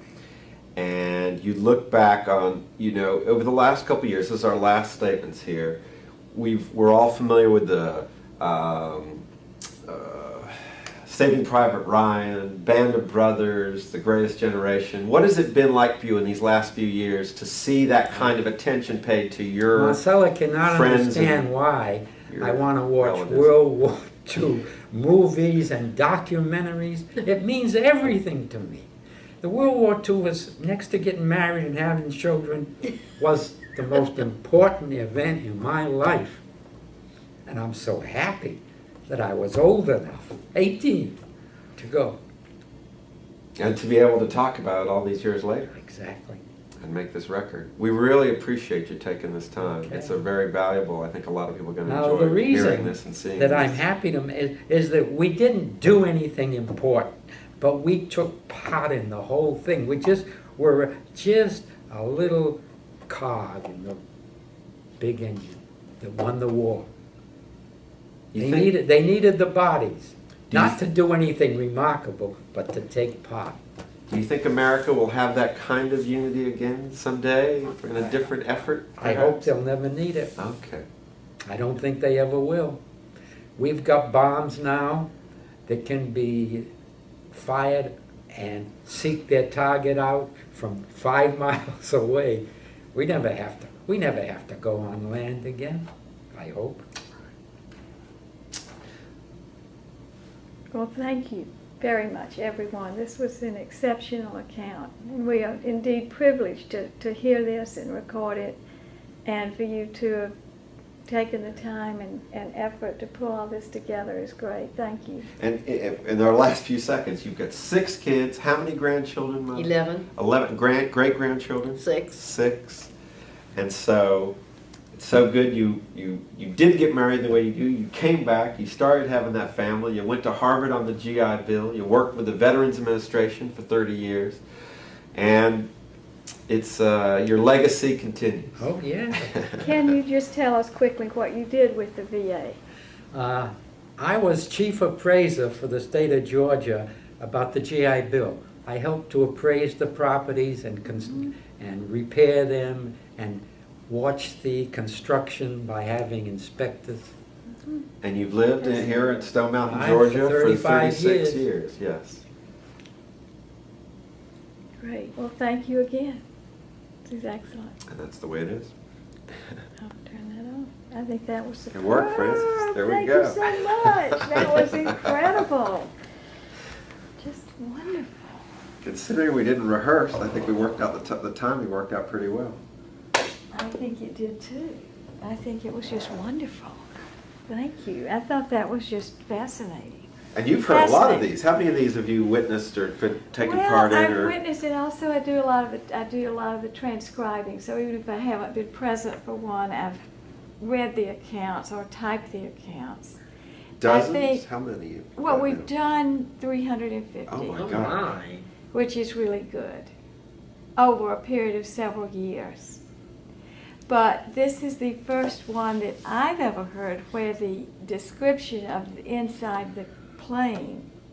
[SPEAKER 2] and you look back on, over the last couple of years, this is our last statements here, we're all familiar with the Saving Private Ryan, Band of Brothers, The Greatest Generation. What has it been like for you in these last few years to see that kind of attention paid to your
[SPEAKER 3] Marcella cannot
[SPEAKER 2] friends
[SPEAKER 3] understand
[SPEAKER 2] and
[SPEAKER 3] why
[SPEAKER 2] your
[SPEAKER 3] I want to watch
[SPEAKER 2] relatives?
[SPEAKER 3] World War II movies and documentaries. It means everything to me. The World War II was, next to getting married and having children, was the most important event in my life. And I'm so happy that I was old enough, 18, to go.
[SPEAKER 2] And to be able to talk about it all these years later
[SPEAKER 3] Exactly.
[SPEAKER 2] and make this record. We really appreciate you taking this time.
[SPEAKER 3] Okay.
[SPEAKER 2] It's a very valuable, I think a lot of people are going to
[SPEAKER 3] Now,
[SPEAKER 2] enjoy
[SPEAKER 3] the
[SPEAKER 2] hearing
[SPEAKER 3] reason
[SPEAKER 2] this and seeing
[SPEAKER 3] that
[SPEAKER 2] this.
[SPEAKER 3] I'm happy to is that we didn't do anything important, but we took part in the whole thing. We just were just a little cog in the big engine that won the war.
[SPEAKER 2] You
[SPEAKER 3] They
[SPEAKER 2] think-
[SPEAKER 3] needed the bodies,
[SPEAKER 2] Do you
[SPEAKER 3] not to do anything remarkable, but to take part.
[SPEAKER 2] Do you think America will have that kind of unity again someday in a different effort?
[SPEAKER 3] I hope they'll never need it.
[SPEAKER 2] Okay.
[SPEAKER 3] I don't think they ever will. We've got bombs now that can be fired and seek their target out from 5 miles away. We never have to go on land again, I hope.
[SPEAKER 1] Well, thank you very much, everyone. This was an exceptional account, and we are indeed privileged to hear this and record it, and for you to have taking the time and effort to pull all this together is great. Thank you.
[SPEAKER 2] And in our last few seconds, you've got 6 kids. How many grandchildren, Mother?
[SPEAKER 4] 11.
[SPEAKER 2] 11 great-grandchildren?
[SPEAKER 4] 6.
[SPEAKER 2] 6. And so, it's so good you did get married the way you do. You came back, you started having that family. You went to Harvard on the GI Bill. You worked with the Veterans Administration for 30 years. And it's your legacy continues.
[SPEAKER 3] Oh, yeah.
[SPEAKER 1] Can you just tell us quickly what you did with the VA?
[SPEAKER 3] I was chief appraiser for the state of Georgia about the GI Bill. I helped to appraise the properties and repair them and watch the construction by having inspectors.
[SPEAKER 2] And you've lived here in Stone Mountain,
[SPEAKER 3] For
[SPEAKER 2] Georgia for
[SPEAKER 3] 35
[SPEAKER 2] 36
[SPEAKER 3] years.
[SPEAKER 2] years. Yes.
[SPEAKER 1] Great. Well, thank you again. This is excellent.
[SPEAKER 2] And that's the way it is.
[SPEAKER 1] I'll turn that off. I think that was
[SPEAKER 2] Good work, Francis. There we
[SPEAKER 1] Thank
[SPEAKER 2] go.
[SPEAKER 1] you so much. That was incredible. Just wonderful.
[SPEAKER 2] Considering we didn't rehearse, I think we worked out the timing worked out pretty well.
[SPEAKER 1] I think it did too. I think it was just wonderful. Thank you. I thought that was just fascinating.
[SPEAKER 2] And you've heard a lot of
[SPEAKER 1] Fascinating.
[SPEAKER 2] these. How many of these have you witnessed or been taken part in?
[SPEAKER 1] I've
[SPEAKER 2] Or
[SPEAKER 1] witnessed it. Also, I do a lot of the transcribing. So even if I haven't been present for one, I've read the accounts or typed the accounts.
[SPEAKER 2] dozens?
[SPEAKER 1] think-
[SPEAKER 2] How many?
[SPEAKER 1] Well,
[SPEAKER 2] right
[SPEAKER 1] we've
[SPEAKER 2] now?
[SPEAKER 1] done 350,
[SPEAKER 2] Oh, my
[SPEAKER 4] Oh
[SPEAKER 2] God.
[SPEAKER 4] my.
[SPEAKER 1] which is really good, over a period of several years. But this is the first one that I've ever heard where the description of the inside the plane